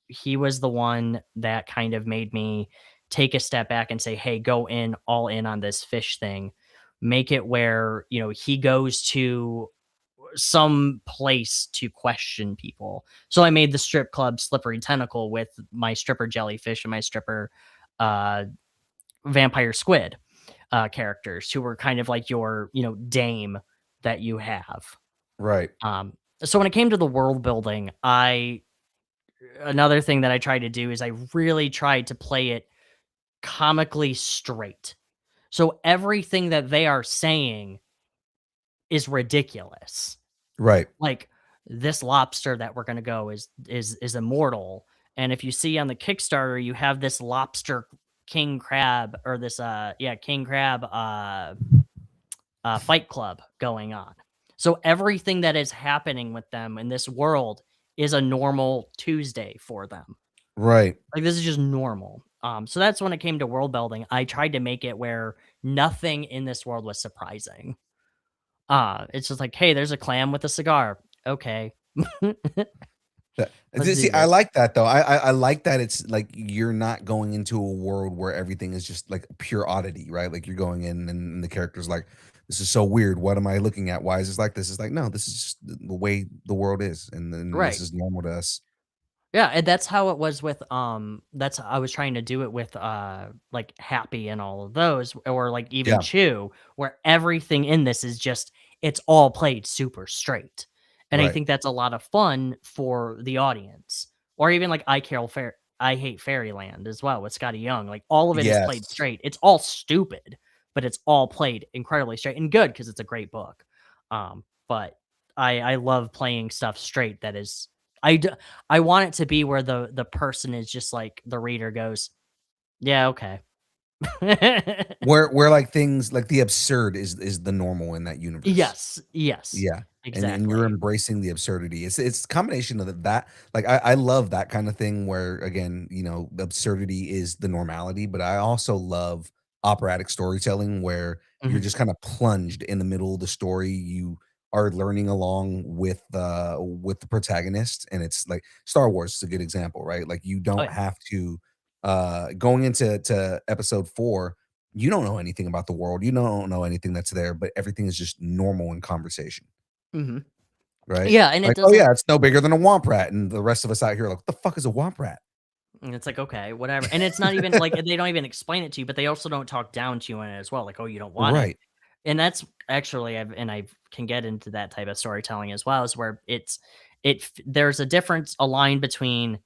he was the one that kind of made me take a step back and say, "Hey, go in all in on this fish thing. Make it where, he goes to some place to question people." So I made the strip club Slippery Tentacle with my stripper jellyfish and my stripper uh, vampire squid characters who were kind of like your, dame that you have. Right. Um, so when it came to the world building, I another thing that I tried to do is I really tried to play it comically straight. So everything that they are saying is ridiculous. Right. Like, this lobster that we're gonna go is immortal, and if you see on the Kickstarter, you have this lobster king crab, or this, king crab, fight club going on. So everything that is happening with them in this world is a normal Tuesday for them. Right. Like, this is just normal. So that's when it came to world building, I tried to make it where nothing in this world was surprising. It's just like, "Hey, there's a clam with a cigar. Okay. Let's See, do I this." like that though. I like that it's like you're not going into a world where everything is just like pure oddity, right? Like you're going in and the character's like, this is so weird. What am I looking at? Why is this like this? It's like, no, this is just the way the world is, and then this Right. is normal to us. Yeah, and that's how it was with, that's I was trying to do it with, like, Happy and all of those, or, like, even Yeah. Chew, where everything in this is just it's all played super straight, and I Right. think that's a lot of fun for the audience, or even, like, I Hate Fairyland as well with Scotty Young, like, all of it is played Yes. straight. It's all stupid, but it's all played incredibly straight and good because it's a great book. But I love playing stuff straight that is I d I want it to be where the person is just like the reader goes, "Yeah, okay." Where, like, things like the absurd is the normal in that universe. Yes, yes, Yeah, and you're exactly. embracing the absurdity. It's a combination of that like, I love that kinda thing where, again, absurdity is the normality, but I also love operatic storytelling where you're Mhm. just kinda plunged in the middle of the story. You are learning along with the protagonist, and it's like Star Wars is a good example, right? Like, you Oh, don't yeah. have to, going into episode 4, you don't know anything about the world. You don't know anything that's there, but everything is just normal in conversation, Mhm. right? Yeah, and it Like, "Oh, doesn't yeah, it's no bigger than a womp rat," and the rest of us out here are like, "What the fuck is a womp rat?" and it's like, "Okay, whatever," and it's not even like, they don't even explain it to you, but they also don't talk down to you in it as well, like, "Oh, you don't want it," Right, and that's actually I can get into that type of storytelling as well, is where there's a difference, a line between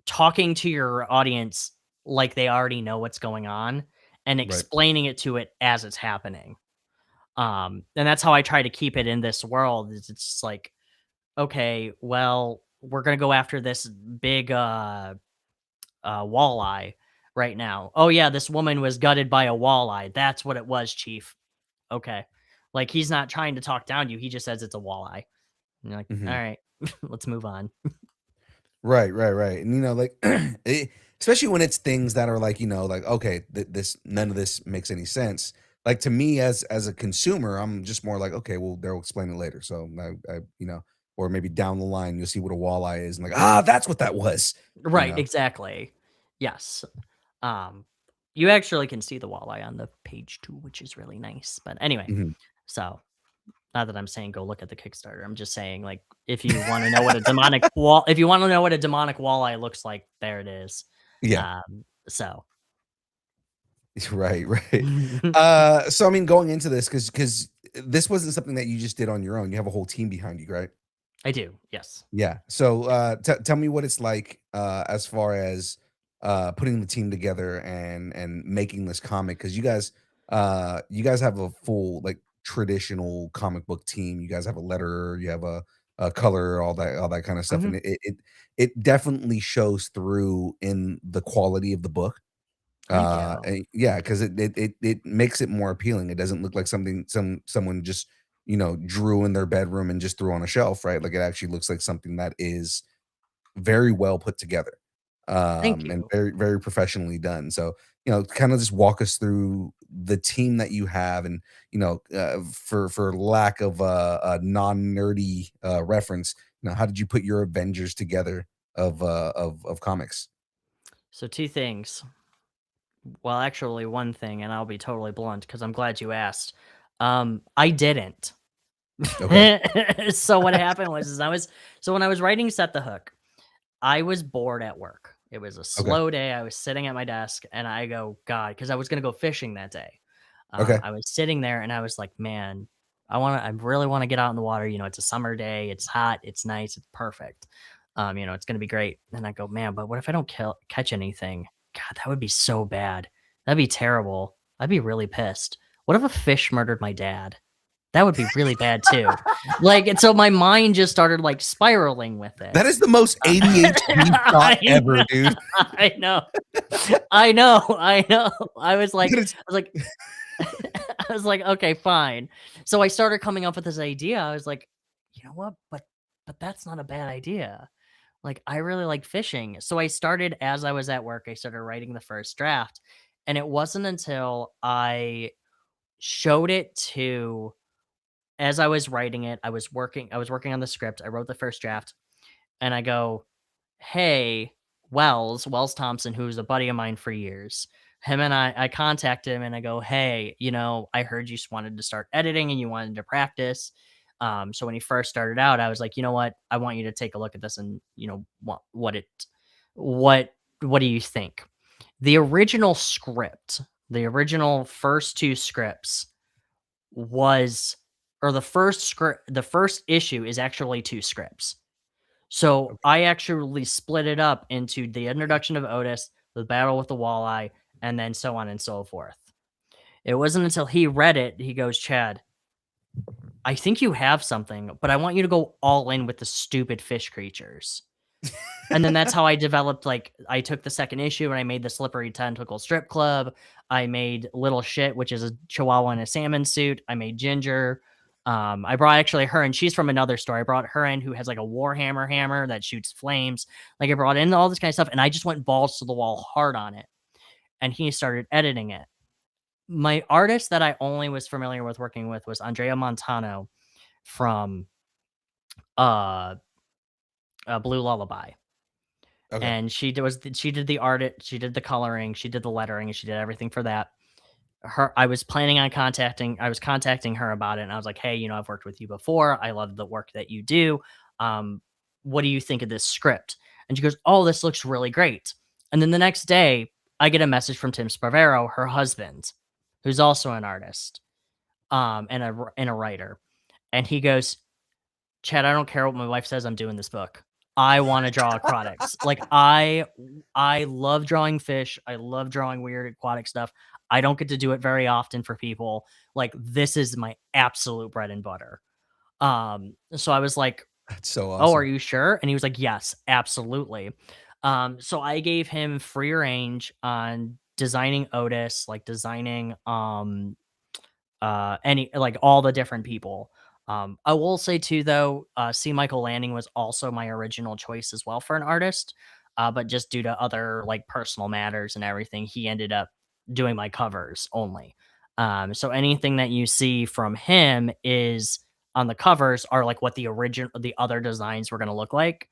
talking to your audience like they already know what's going on and right. explaining it to it as it's happening. And that's how I try to keep it in this world. Is it's just like, okay, well, we're gonna go after this big walleye right now. Oh yeah, this woman was gutted by a walleye. That's what it was, Chief. Okay. Like he's not trying to talk down to you. He just says it's a walleye. And you're like, all Mhm. right, let's move on. Right, right, right, and, like, especially when it's things that are like, like, okay, this none of this makes any sense. Like, to me as a consumer, I'm just more like, "Okay, well, they'll explain it later." So, or maybe down the line, you'll see what a walleye is and like, "Ah, that's what that was," you Right, know? exactly. Yes. Um, you actually can see the walleye on the page too, which is really nice. But anyway, Mhm. so not that I'm saying go look at the Kickstarter. I'm just saying, like, if you want to know what a demonic wall, if you want to know what a demonic walleye looks like, there it is. Yeah. So Right, right. So I mean, going into this, because this wasn't something that you just did on your own. You have a whole team behind you, right? I do. Yes. Yeah. So tell me what it's like as far as putting the team together and making this comic, because you guys have a full like traditional comic book team. You guys have a letterer, you have a color, all that kind of stuff, and Mhm. it definitely shows through in the quality of the book. Thank you. And yeah, because it makes it more appealing. It doesn't look like something someone just, drew in their bedroom and just threw on a shelf, right? Like, it actually looks like something that is very well put together, Thank and you. very, very professionally done. So, kinda just walk us through the team that you have and, for lack of a non-nerdy, reference, how did you put your Avengers together of comics? So two things. Well, actually, one thing, and I'll be totally blunt because I'm glad you asked. I didn't. Okay. So what happened was, when I was writing Set the Hook, I was bored at work. It was a Okay. slow day. I was sitting at my desk and I go, God, because I was gonna go fishing that day. Okay. I was sitting there and I was like, man, I really want to get out in the water. It's a summer day, it's hot, it's nice, it's perfect. It's gonna be great. And I go, man, but what if I don't catch anything? God, that would be so bad. That'd be terrible. I'd be really pissed. What if a fish murdered my dad? That would be really bad too. Like, and so my mind just started like spiraling with That it. is the most ADHD thought I ever, know, dude. I know, I know, I know. That is I was like, I was like, okay, fine. So I started coming up with this idea. I was like, you know what? But that's not a bad idea. Like, I really like fishing. So I started as I was at work. I started writing the first draft, and it wasn't until I showed it to as I was writing it, I was working on the script. I wrote the first draft and I go, "Hey, Wells Thompson, who's a buddy of mine for years." Him and I contact him and I go, "Hey, I heard you wanted to start editing and you wanted to practice." So when he first started out, I was like, "You know what? I want you to take a look at this and, what what do you think?" The original script, the original first 2 scripts was or the first issue is actually 2 scripts. So okay. I actually split it up into the introduction of Otis, the battle with the walleye, and then so on and so forth. It wasn't until he read it, he goes, "Chad, I think you have something, but I want you to go all in with the stupid fish creatures." And then that's how I developed, like I took the 2nd issue and I made the Slippery Tentacle Strip Club. I made Little Shit, which is a chihuahua in a salmon suit. I made Ginger. I brought actually her and she's from another store. I brought her in who has like a Warhammer hammer that shoots flames. Like I brought in all this kind of stuff and I just went balls to the wall hard on it. And he started editing it. My artist that I only was familiar with working with was Andrea Montano from uh, Blue Lullaby. Okay. And she did the art, she did the coloring, she did the lettering, and she did everything for that. I was contacting her about it, and I was like, "Hey, I've worked with you before. I love the work that you do. Um, what do you think of this script?" And she goes, "Oh, this looks really great." And then the next day, I get a message from Tim Sparvero, her husband, who's also an artist, and a writer, and he goes, Chad, I don't care what my wife says, I'm doing this book. I wanna draw aquatics. Like, I love drawing fish, I love drawing weird aquatic stuff. I don't get to do it very often for people. Like, this is my absolute bread and butter. So I was like, That's so "Oh, are awesome. you sure?" And he was like, "Yes, absolutely." So I gave him free range on designing Otis, like, designing, any like all the different people. I will say too though, C. Michael Landing was also my original choice as well for an artist, but just due to other like personal matters and everything, he ended up doing my covers only. So anything that you see from him is on the covers are like what the other designs were going to look like.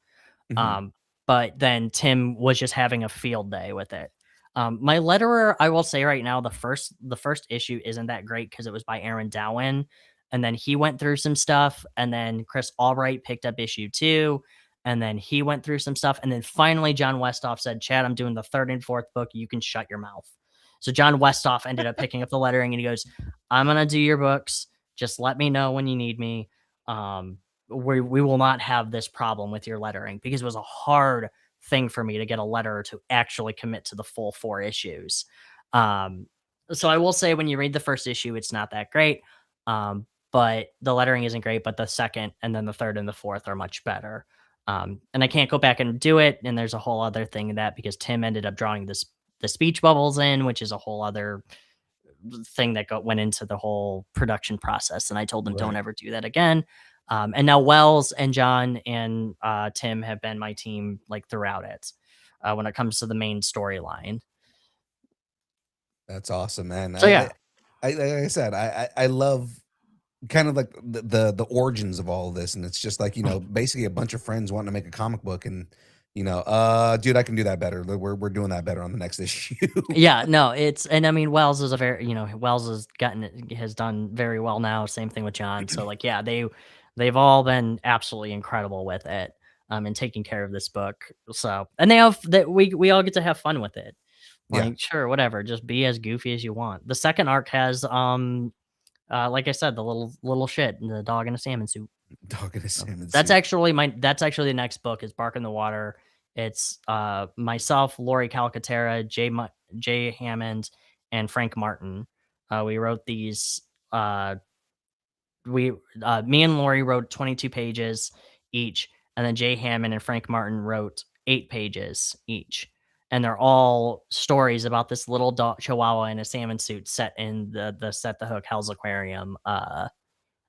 Mhm. Um, but then Tim was just having a field day with it. My letterer, I will say right now, the first issue isn't that great because it was by Aaron Dowen, and then he went through some stuff, and then Chris Albright picked up issue 2, and then he went through some stuff, and then finally John Westhoff said, "Chad, I'm doing the 3rd and 4th book. You can shut your mouth." So John Westhoff ended up picking up the lettering, and he goes, "I'm gonna do your books. Just let me know when you need me. Um, we will not have this problem with your lettering," because it was a hard thing for me to get a letterer to actually commit to the full 4 issues. Um, so I will say when you read the 1st issue, it's not that great. But the lettering isn't great, but the 2nd and then the 3rd and the 4th are much better. And I can't go back and do it. And there's a whole other thing in that because Tim ended up drawing the speech bubbles in, which is a whole other thing that went into the whole production process. And I told them, don't Right. ever do that again. And now Wells and John and Tim have been my team like throughout it when it comes to the main storyline. That's awesome, man. So yeah, I like I said, I love kind of like the origins of all of this, and it's just like, basically a bunch of friends wanting to make a comic book and, "Dude, I can do that better. We're doing that better on the next issue." yeah, no, and I mean Wells is a very Wells has done very well now. Same thing with John. So like yeah, they've all been absolutely incredible with it. And taking care of this book. So and they have that we all get to have fun with it. Yeah. Like, sure, whatever, just be as goofy as you want. The 2nd arc has, like I said, the little shit, the dog in a salmon suit. Dog in a So, salmon suit. that's actually the next book is Bark in the Water. It's, myself, Lori Calcaterra, Jay Hammond, and Frank Martin. We wrote these, we me and Lori wrote 22 pages each, and then Jay Hammond and Frank Martin wrote 8 pages each. And they're all stories about this little dog chihuahua in a salmon suit set in the Set the Hook Hell's Aquarium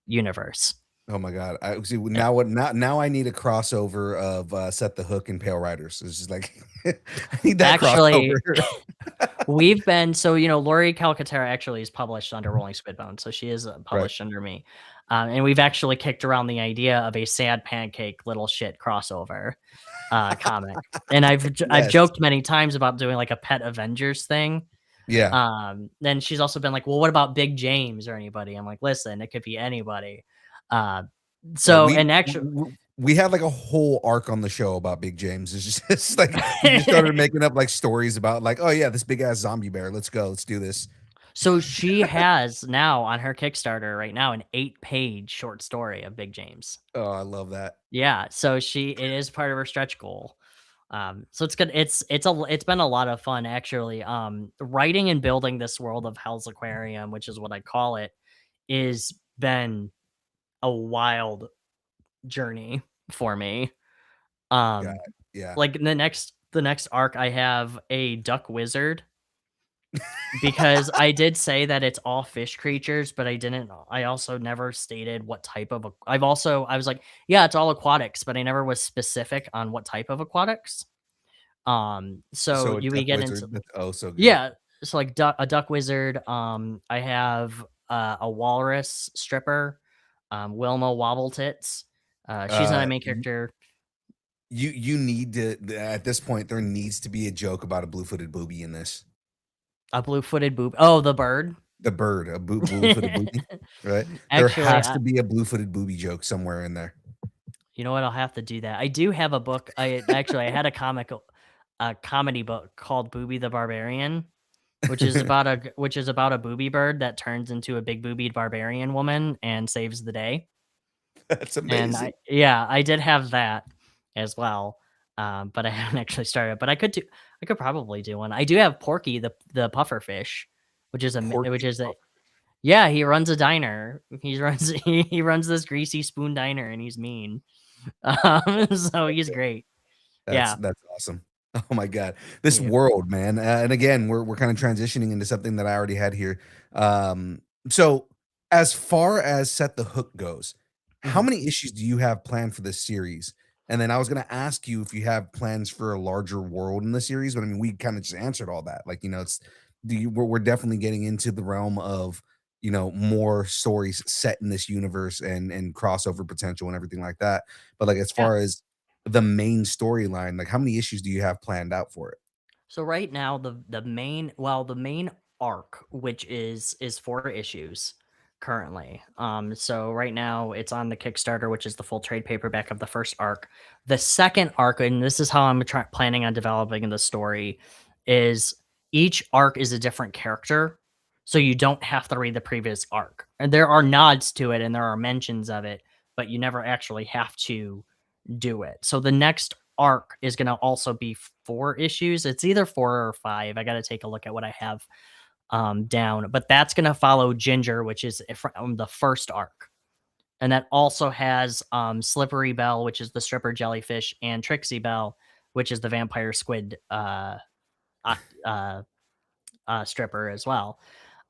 universe. Oh my god. I see Eh, now I need a crossover of, Set the Hook and Pale Riders. It's just like I need that Actually, crossover. we've been so, Lori Calcaterra actually is published under Rolling Squidbone, so she is, Right. published under me, and we've actually kicked around the idea of a Sad Pancake Little Shit crossover, comic, and I've Yes. joked many times about doing, like, a Pet Avengers thing, Yeah. then she's also been like, "Well, what about Big James or anybody?" I'm like, "Listen, it could be anybody." Uh, Yeah, so and actually we had, like, a whole arc on the show about Big James. It's just it's like we just started making up, like, stories about, like, "Oh, yeah, this big ass zombie bear. Let's go. Let's do this." So she has now on her Kickstarter right now an 8-page short story of Big James. Oh, I love that. Yeah, so it is part of her stretch goal. So it's good. It's been a lot of fun actually. Writing and building this world of Hell's Aquarium, which is what I call it, is been a wild journey for me. God, Um, Yeah. Like, the next arc, I have a duck wizard because I did say that it's all fish creatures, but I also never stated what type of I was like, "Yeah, it's all aquatics," but I never was specific on what type of aquatics. So So a you duck we get into wizard, that's oh so good. yeah, so, like, a duck wizard, I have, a walrus stripper, Wilma Wobble-Tits, she's not a main Y character. you need to at this point, there needs to be a joke about a blue-footed booby in this. A blue-footed boob oh, the bird? The bird, a blue-footed booby, right? There Actually, has to be a blue-footed booby joke somewhere in there. you know what? I'll have to do that. I do have a book. I had a comedy book called Booby the Barbarian, which is about a booby bird that turns into a big boobied barbarian woman and saves the day. That's And amazing. I did have that as well. But I haven't actually started. But I could probably do one. I do have Porky the puffer fish, which Porky the is a puffer. yeah, he runs a diner. He runs this greasy spoon diner and he's mean. So he's great. Yeah. That's awesome. Oh my god. This Yeah. world, man, and again, we're kinda transitioning into something that I already had here. So as far as Set the Hook goes, how Mhm. many issues do you have planned for this series? And then I was gonna ask you if you have plans for a larger world in the series, but I mean, we kinda just answered all that. Like, it's we're definitely getting into the realm of, more stories set in this universe and crossover potential and everything like that. But, like, as Yeah. far as the main storyline, like, how many issues do you have planned out for it? So right now the main arc, which is 4 issues currently. So right now it's on the Kickstarter, which is the full trade paperback of the first arc. The second arc, and this is how planning on developing the story, is each arc is a different character, so you don't have to read the previous arc. And there are nods to it and there are mentions of it, but you never actually have to do it. So the next arc is going to also be 4 issues. It's either 4 or 5. I got to take a look at what I have down, but that's going to follow Ginger, which is from the first arc. And that also has Slippery Bell, which is the stripper jellyfish, and Trixie Bell, which is the vampire squid oct- uh, stripper as well.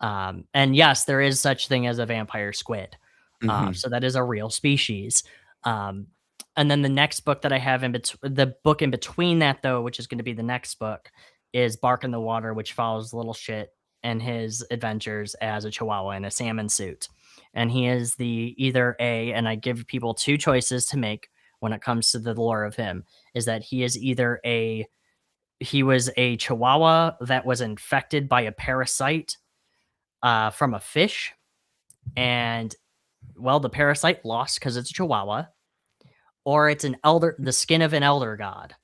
And yes, there is such thing as a vampire squid. Mhm. So that is a real species. Um, and then the next book that I have the book in between that though, which is going to be the next book, is Bark in the Water, which follows Little Shit and his adventures as a chihuahua in a salmon suit. And he is the either a, and I give people two choices to make when it comes to the lore of him, is that he was a chihuahua that was infected by a parasite from a fish, and well, the parasite lost because it's a chihuahua, or it's the skin of an elder god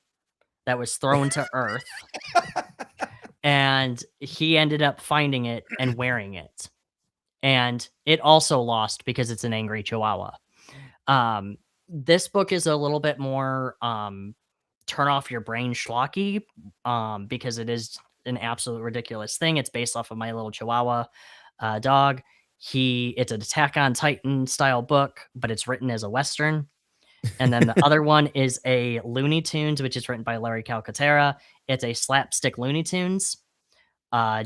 that was thrown to earth, and he ended up finding it and wearing it, and it also lost because it's an angry chihuahua. Um, this book is a little bit more turn off your brain schlocky, because it is an absolute ridiculous thing. It's based off of my little Chihuahua dog. It's an Attack on Titan style book, but it's written as a Western. And then the other one is a Looney Tunes, which is written by Larry Calcaterra. It's a slapstick Looney Tunes.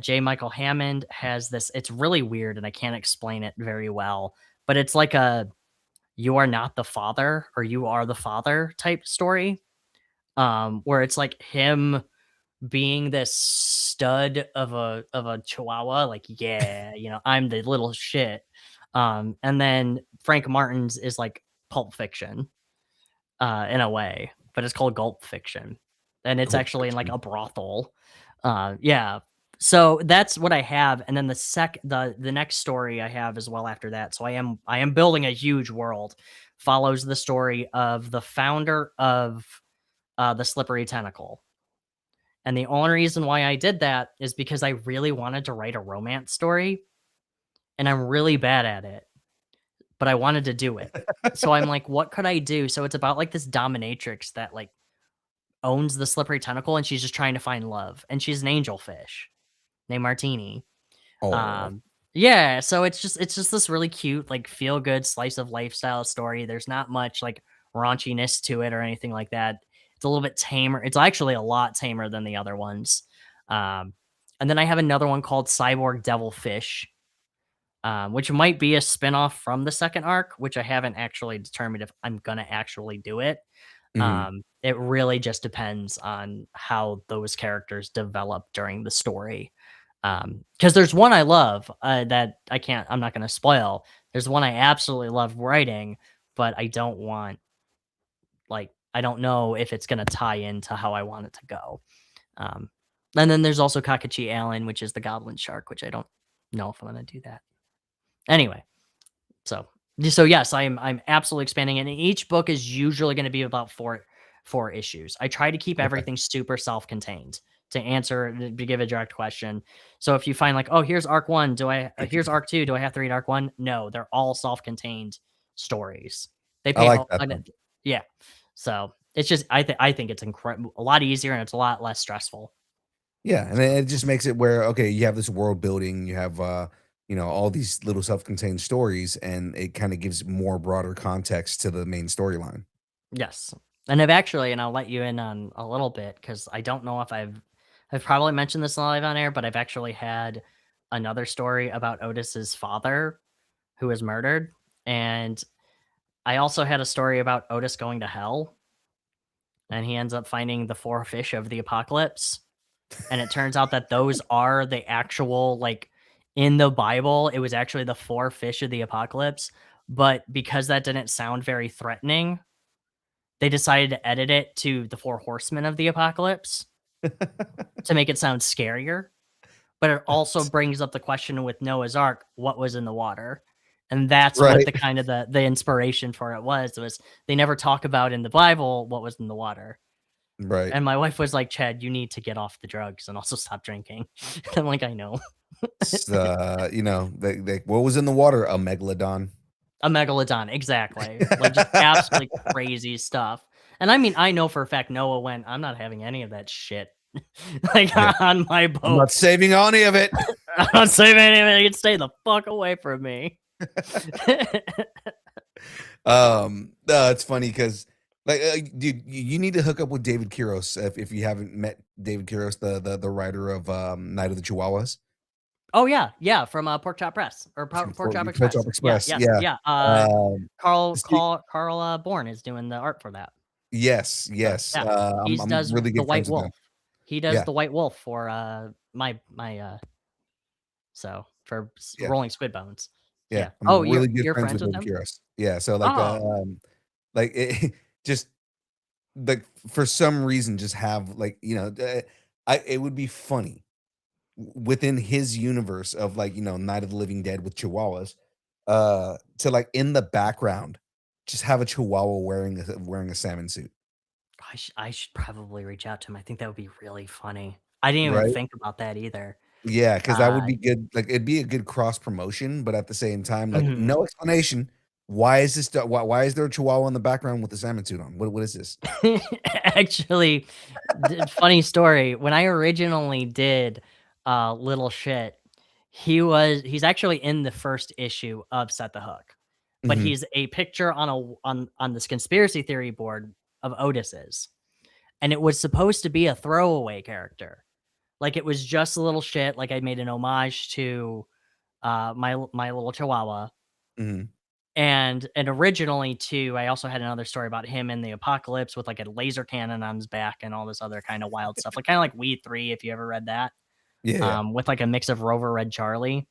J. Michael Hammond has this. It's really weird, and I can't explain it very well. But it's like a "You are not the father" or "You are the father" type story, where it's like him being this stud of a chihuahua, like, yeah, I'm the little shit. And then Frank Martin's is like Pulp Fiction, in a way, but it's called Gulp Fiction, and it's Pulp actually in like Fiction. a brothel. Yeah. So that's what I have, and then the next story I have as well after that. So I am building a huge world. Follows the story of the founder of the Slippery Tentacle. And the only reason why I did that is because I really wanted to write a romance story, and I'm really bad at it, but I wanted to do it. So I'm like, what could I do? So it's about like this dominatrix that like owns the slippery tentacle and she's just trying to find love. And she's an angelfish named Martini. Oh, Um yeah, so it's just this really cute, like feel good slice of lifestyle story. There's not much like raunchiness to it or anything like that. It's a little bit tamer. It's actually a lot tamer than the other ones. Um, and then I have another one called Cyborg Devilfish, which might be a spinoff from the second arc, which I haven't actually determined if I'm gonna actually do it. Mhm. It really just depends on how those characters develop during the story. Because there's one I love that I'm not gonna spoil. There's one I absolutely love writing, but I don't want I don't know if it's gonna tie into how I want it to go. Um, and then there's also Kakashi Allen, which is the Goblin Shark, which I don't know if I'm gonna do that. Anyway, so yes, I'm absolutely expanding it, and each book is usually gonna be about 4 issues. I try to keep Okay. everything super self-contained to give a direct question. So if you find like, "Oh, here's arc 1, here's arc 2, do I have to read arc 1?" No, they're all self-contained stories. They I pay like ho that though. yeah. So, it's just I think it's a lot easier and it's a lot less stressful. Yeah, and So then it just makes it where, okay, you have this world building, you have, all these little self-contained stories, and it kinda gives more broader context to the main storyline. yes. And I'll let you in on a little bit because I don't know if I've probably mentioned this live on air, but I've actually had another story about Otis's father who was murdered. And I also had a story about Otis going to hell and he ends up finding the 4 fish of the apocalypse. And it turns out that those are the actual, in the Bible, it was actually the 4 fish of the apocalypse. But because that didn't sound very threatening, they decided to edit it to the 4 horsemen of the apocalypse to make it sound scarier, but it also brings up the question with Noah's Ark, what was in the water? And that's what Right, the kind of the inspiration for it was they never talk about in the Bible what was in the water. right. And my wife was like, "Chad, you need to get off the drugs and also stop drinking." I'm like, "I know." What was in the water? A megalodon. A megalodon, exactly. Like, just absolutely crazy stuff. And I mean, I know for a fact Noah went, "I'm not having any of that shit, like, Yeah. on my I'm not boat. saving any of it. I'm not saving any of it. You can stay the fuck away from me." No, it's funny because, like, dude, you need to hook up with David Quiros if you haven't met David Quiros, the writer of, Night of the Chihuahuas Oh, yeah, yeah, from, Pork Chop Press or from Pork Chop Pork Chop Express. Yeah, Express, yes, yeah. yeah, Um, see Carl, Bourne is doing the art for that. yes, So, yes, yeah, I'm does really the good White friends with them. Wolf. He does Yeah, the White Wolf for, for yeah, Rolling Squid Bones. yeah, Yeah. Oh, I'm really good you're friends friends with with David him? Quiros. Yeah, so, Oh. it just, like, for some reason, just have, it would be funny within his universe of, Night of the Living Dead with chihuahuas, to, like, in the background, just have a chihuahua wearing a salmon suit, I should probably reach out to him. I think that would be really funny. I didn't even right? think about that either. Yeah, because that would Uh, be good, like, it'd be a good cross promotion, but at the same time, like, mhm. no explanation. Why is this do why is there a chihuahua in the background with a salmon suit on? What is this? Actually, funny story. When I originally did Little Shit, he's actually in the first issue of Set the Hook, but Mhm, he's a picture on on this conspiracy theory board of Otis's, and it was supposed to be a throwaway character. Like it was just a little shit. Like I made an homage to my little Chihuahua, mhm. and originally too, I also had another story about him in the apocalypse with like a laser cannon on his back and all this other kind of wild stuff, like kind of like Weed 3, if you ever read that, Yeah, yeah. with like a mix of Rover Red Charlie.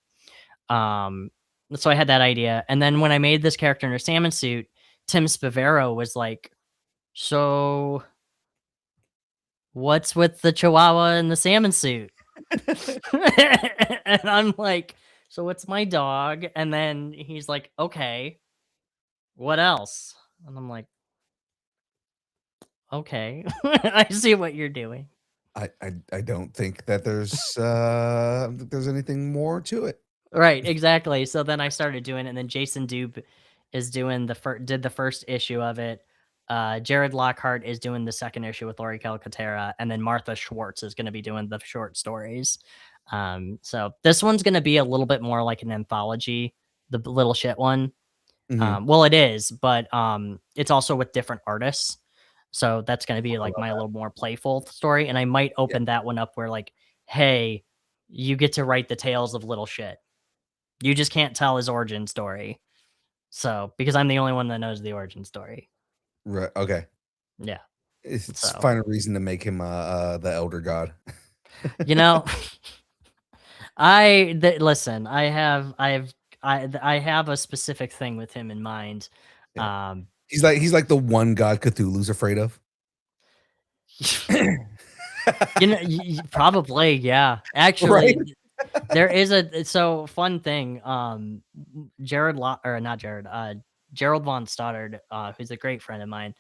Um, so I had that idea, and then when I made this character in a salmon suit, Tim Spavero was like, "So what's with the Chihuahua and the salmon suit?" And I'm like, "So it's my dog." And then he's like, "Okay, what else?" And I'm like, "Okay, I see what you're doing." I don't think that there's anything more to it. Right, exactly. So then I started doing it, and then Jason Dube is doing did the first issue of it. Jared Lockhart is doing the second issue with Laurie Calcaterra, and then Martha Schwartz is going to be doing the short stories. So this one's going to be a little bit more like an anthology, the little shit one. Mhm. Well, it is, but it's also with different artists. So that's gonna be, I like, love my that. little more playful story, and I might Yeah. open that one up where, like, "Hey, you get to write the tales of little shit. You just can't tell his origin story." So because I'm the only one that knows the origin story. Right. Okay. Yeah. It's So, find a reason to make him the elder god. you know, listen, I have a specific thing with him in mind. Yeah. Um, He's like the one god Cthulhu's afraid of. probably, yeah. Right? Actually, there is so fun thing. Jared or not Jared, Gerald von Stoddard, who's a great friend of mine.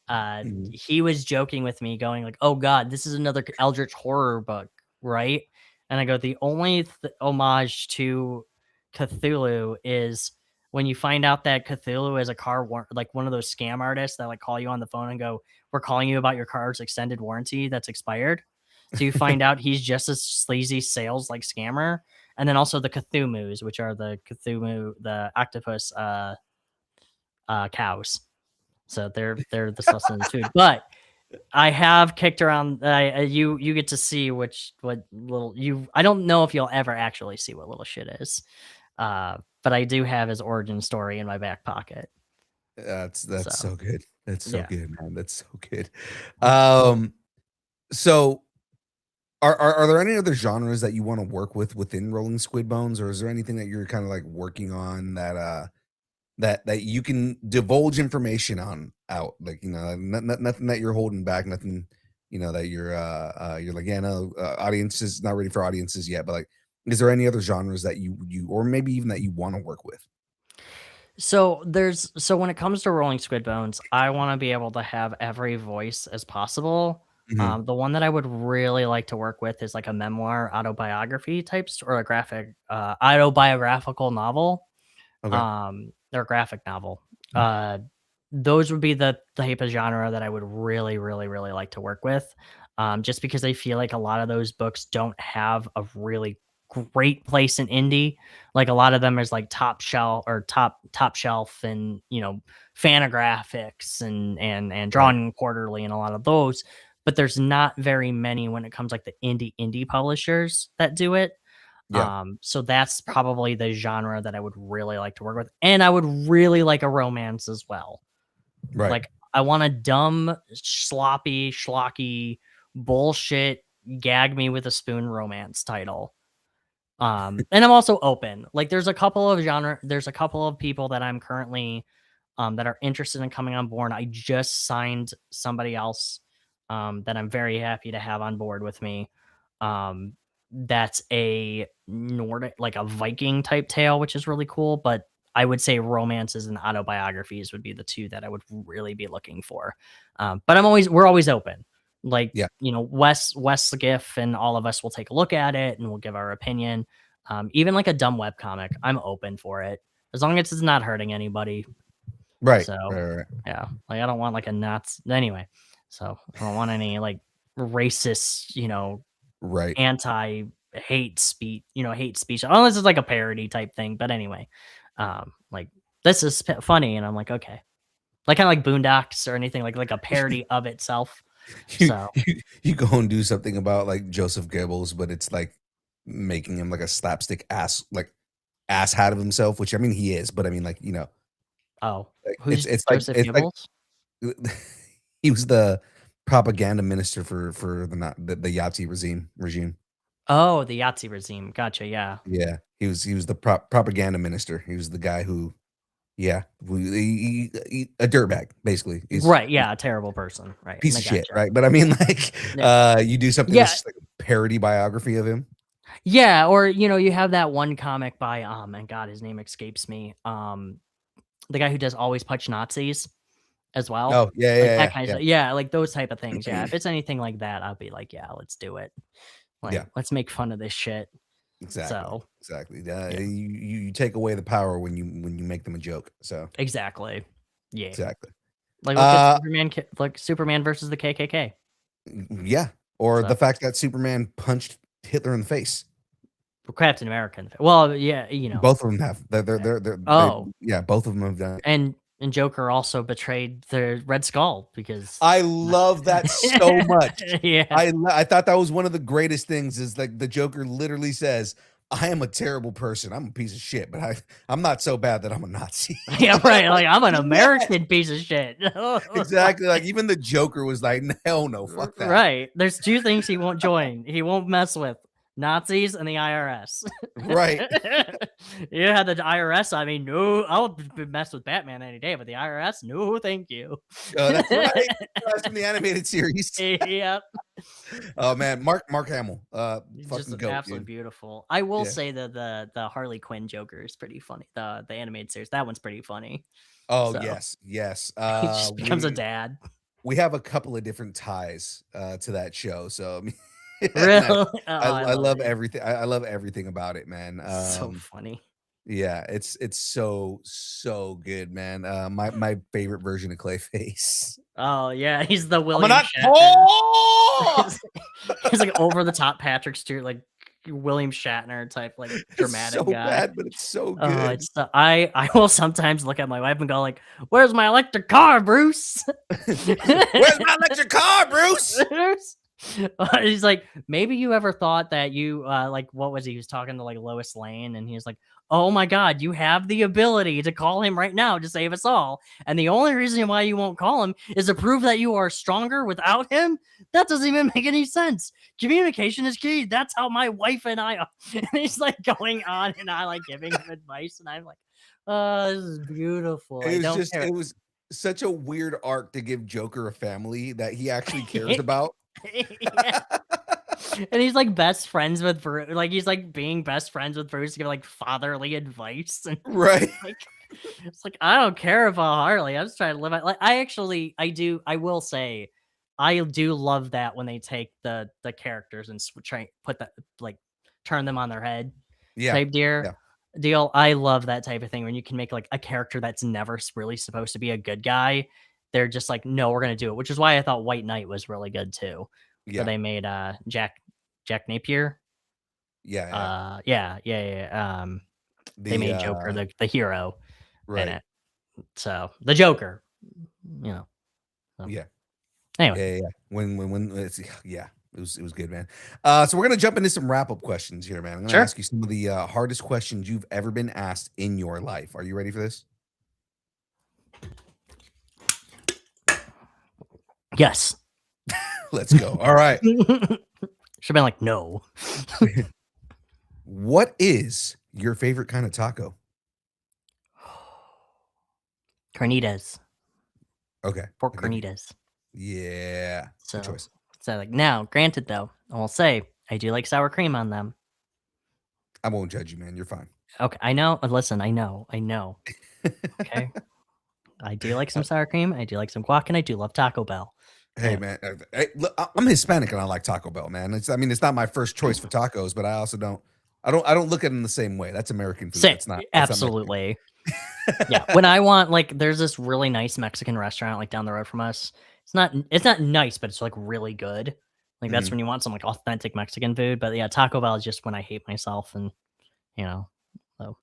Mhm. He was joking with me, going like, "Oh God, this is another Eldritch horror book, right?" And I go, "The only homage to Cthulhu is when you find out that Cthulhu is a like one of those scam artists that like call you on the phone and go, 'We're calling you about your car's extended warranty that's expired.'" So you find out he's just a sleazy sales like scammer, and then also the Cthulhu's, which are the Cthulhu, the octopus cows. So they're the sustenance food. But I have kicked around. You get to see what little you. I don't know if you'll ever actually see what little shit is, but I do have his origin story in my back pocket. That's So so good. That's so yeah. good, man. That's so good. Um, so are there any other genres that you wanna work with within Rolling Squid Bones, or is there anything that you're kinda, like, working on that, that you can divulge information on out? Like, nothing that you're holding back, nothing, that you're like, "Yeah, no, audiences not ready for audiences yet," but, like, is there any other genres that you or maybe even that you wanna work with? So when it comes to Rolling Squid Bones, I want to be able to have every voice as possible. Mhm. The one that I would really like to work with is like a memoir autobiography or a graphic autobiographical novel, Okay. or graphic novel. Uh, those would be the type of genre that I would really, really, really like to work with. Just because I feel like a lot of those books don't have a really great place in indie. Like a lot of them is like top shelf and Fantagraphics and Right. Drawn Quarterly and a lot of those. But there's not very many when it comes like the indie publishers that do it. Yeah. So that's probably the genre that I would really like to work with, and I would really like a romance as well. Right. Like, I want a dumb, sloppy, schlocky, bullshit, gag me with a spoon romance title. And I'm also open. Like, there's a couple of people that I'm currently that are interested in coming on board. I just signed somebody else that I'm very happy to have on board with me. Um, that's a Nordic, like a Viking type tale, which is really cool. But I would say romances and autobiographies would be the two that I would really be looking for. But we're always open. Like, Yeah. Wes Giff and all of us will take a look at it and we'll give our opinion. Even like a dumb web comic, I'm open for it as long as it's not hurting anybody. Right. So, Right, right, right. yeah, like, I don't want, like, a nuts anyway, so I don't want any, like, racist, Right. hate speech, unless it's, like, a parody type thing, but anyway, like, "This is funny," and I'm like, "Okay." Like, kinda like Boondocks or anything, like a parody of itself, You so you go and do something about, like, Joseph Goebbels, but it's, like, making him like a slapstick ass hat of himself, which, I mean, he is, but I mean, like, oh, like, who's Joseph it's like Goebbels? he was the propaganda minister for the Yahtzee regime. Oh, the Yahtzee regime, gotcha, yeah. Yeah. He was the propaganda minister. He was the guy who yeah, a dirtbag, basically. Right, yeah, a terrible person, right, Piece I of shit, gotcha. right? But I mean, like, Yeah. you do something that's Yeah, just like a parody biography of him. yeah, or you have that one comic by and God, his name escapes me. The guy who does Always Punch Nazis as well. Oh, yeah, Like yeah, that kind of yeah, stuff. Yeah, like those type of things. Yeah. yeah. If it's anything like that, I'll be like, yeah, let's do it. Like, Yeah, let's make fun of this shit. exactly, So exactly. yeah, You take away the power when you make them a joke, so exactly. Yeah. exactly. Like look at Uh, Like Superman versus the KKK. yeah, or So the fact that Superman punched Hitler in the face. Captain American. Well, yeah, Both of them have. yeah. They Oh, yeah, both of them have done it. and And Joker also betrayed the Red Skull because I love that so much. yeah. I thought that was one of the greatest things is like the Joker literally says, "I am a terrible person. I'm a piece of shit, but I'm not so bad that I'm a Nazi." Yeah, right, like, I'm an Yes, American piece of shit. exactly. Like even the Joker was like, "Hell no, fuck that." Right. There's 2 things he won't join. He won't mess with Nazis and the IRS. Right. You had the IRS, I mean, no, I'll mess with Batman any day, but the IRS, no, thank you. That's right. That's from the animated series. Yep. Oh man, Mark Hamill, Just fucking goat, absolutely dude. beautiful. I will Yeah. say that the Harley Quinn Joker is pretty funny. The animated series, that one's pretty funny. Oh So, yes, yes. he just becomes a dad. We have a couple of different ties to that show, so I mean, and Really? Oh, I I love love it. everything. I love everything about it, man. So funny. Yeah, it's so good, man. My favorite version of Clayface. Oh, yeah, he's the I'm William not Shatner. poor. He's like over the top Patrick Stewart, like William Shatner type, like It's dramatic so guy. bad, but it's so Oh, good. it's I will sometimes look at my wife and go like, "Where's my electric car, Bruce?" Where's my electric car, Bruce? Bruce? He's like, maybe you ever thought that you like what was he was talking to like Lois Lane and he was like, "Oh my god, you have the ability to call him right now to save us all. And the only reason why you won't call him is to prove that you are stronger without him? That doesn't even make any sense. Communication is key. That's how my wife and I are." And he's like going on and I like giving him advice and I'm like, "Oh, this is beautiful. I don't care." It was such a weird arc to give Joker a family that he actually cares about. Yeah. And he's like best friends with Bruce. Like he's like being best friends with Bruce to give like fatherly advice. And Right. like it's like I don't care about Harley. I'm just trying to live it. Like I will say I do love that when they take the characters and try put that like turn them on their head Yeah. type Yeah. deal. I love that type of thing when you can make like a character that's never really supposed to be a good guy. They're just like, no, we're gonna do it, which is why I thought White Knight was really good too. Where Yeah. they made Jack Napier. Yeah, yeah. They The, made Joker the hero in right. it. So the Joker, you know. So Yeah. anyway, Yeah, yeah, yeah. When it's yeah, it was good, man. So we're gonna jump into some wrap-up questions here, man. I'm gonna sure. ask you some of the, hardest questions you've ever been asked in your life. Are you ready for this? Yes. Let's go. Alright. Should've been like, no. What is your favorite kind of taco? Carnitas. Okay. Pork I'll give you carnitas. yeah. Good So choice. like now, granted though, I will say I do like sour cream on them. I won't judge you, man. You're fine. Okay, I know. Listen, I know. Okay, I do like some sour cream. I do like some guac, and I do love Taco Bell. Hey, Yeah, man, hey, look, I'm Hispanic and I like Taco Bell, man. I mean, it's not my first choice for tacos, but I also I don't look at them the same way. That's American food. That's not Mexican. absolutely. Yeah, when I want like, there's this really nice Mexican restaurant like down the road from us. It's not nice, but it's like really good. Like that's Mhm. when you want some like authentic Mexican food. But yeah, Taco Bell is just when I hate myself, and you know. So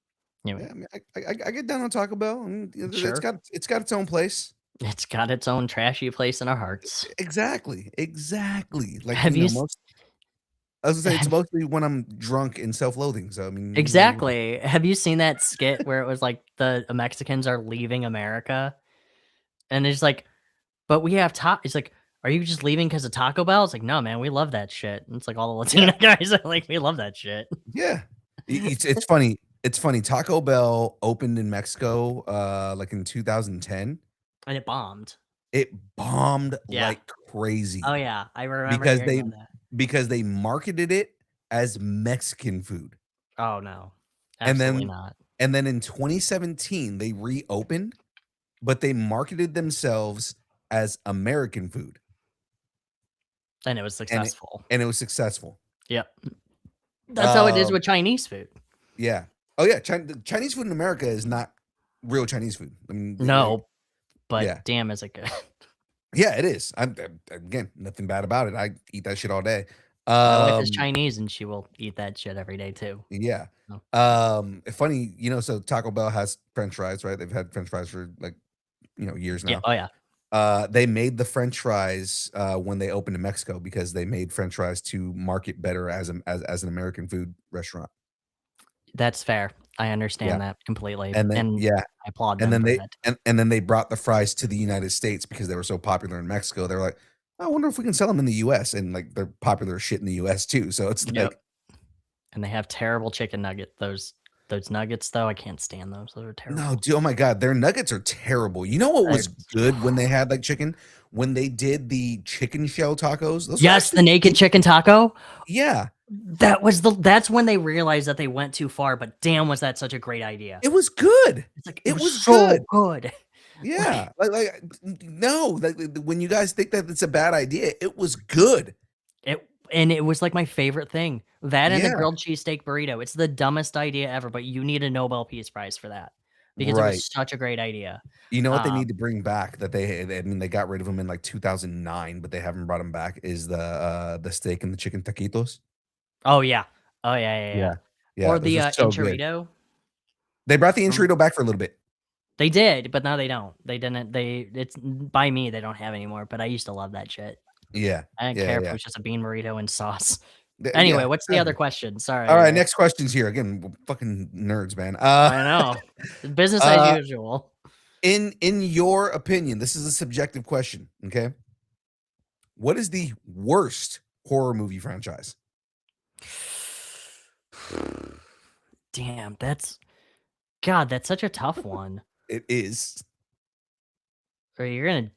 anyway, Yeah, I mean, I get down on Taco Bell, and sure, it's got its own place. it's got its own trashy place in our hearts. Exactly, exactly. Like Have you you? know, most I was gonna say it's Have mostly when I'm drunk and self-loathing. So I mean, exactly. Have you seen that skit where it was like the Mexicans are leaving America and it's like, but we have It's like, are you just leaving because of Taco Bell? It's like, no, man, we love that shit. And it's like all the yeah, Latina guys are like, we love that shit. yeah. It's funny. It's funny. Taco Bell opened in Mexico, like in 2010. And it bombed. It bombed Yeah. like crazy Oh yeah. I remember because hearing about that. they marketed it as Mexican food. Oh no. And Absolutely then not. in 2017 they reopened, but they marketed themselves as American food. And it was And successful. it was successful. Yep. That's how it is Um, with Chinese food. yeah. Oh yeah, Chinese food in America is not real Chinese food. I mean, No, yeah. but damn, is it good. Yeah, it is. Again, nothing bad about it. I eat that shit all day. My wife is Um, Chinese and she will eat that shit every day too. yeah. So, Funny, so Taco Bell has French fries, right? They've had French fries for like years Yeah. now. Oh yeah. They made the French fries when they opened in Mexico because they made French fries to market better as an American food restaurant. That's fair. I Yeah, understand that completely, and then and yeah, I applaud and them then for they that. and then they brought the fries to the United States because they were so popular in Mexico. They were like, I wonder if we can sell them in the US, and like they're popular as shit in the US too. So it's Yep. like, And they have terrible chicken nugget. Those nuggets though, I can't stand those. Those are no, terrible. dude, oh my god, their nuggets are terrible. You know what They're was good when they had like chicken? When they did the chicken shell tacos. Those were Yes, actually the naked pretty chicken good. taco. Yeah, That's when they realized that they went too far, but damn was that such a great idea. it was good. It's like, it It was was good. so good. Yeah, Like, no, like, when you guys think that it's a bad idea, it was good. it was like my favorite thing. That and the Yeah, grilled cheesesteak burrito. It's the dumbest idea ever, but you need a Nobel Peace Prize for that because it right. was such a great idea. You know what they need Um, to bring back that I mean, they got rid of them in, like, 2009, but they haven't brought them back is the steak and the chicken taquitos. oh yeah. Oh yeah, yeah, yeah. Yeah. Yeah, Or those the, are so good. enchilito. They brought the Remember enchilada back for a little bit. they did, but now they don't. They didn't it's by me, they don't have anymore, but I used to love that shit. Yeah. I didn't Yeah, care if it yeah. was just a bean burrito and sauce. Anyway, Yeah, what's the other exactly. question? Alright, Sorry, next questions here. Again, we're fucking nerds, man. I know. Business as Uh, usual. in your opinion, this is a subjective question, okay? What is the worst horror movie franchise? Damn, that's God, that's such a tough one. It is. Or you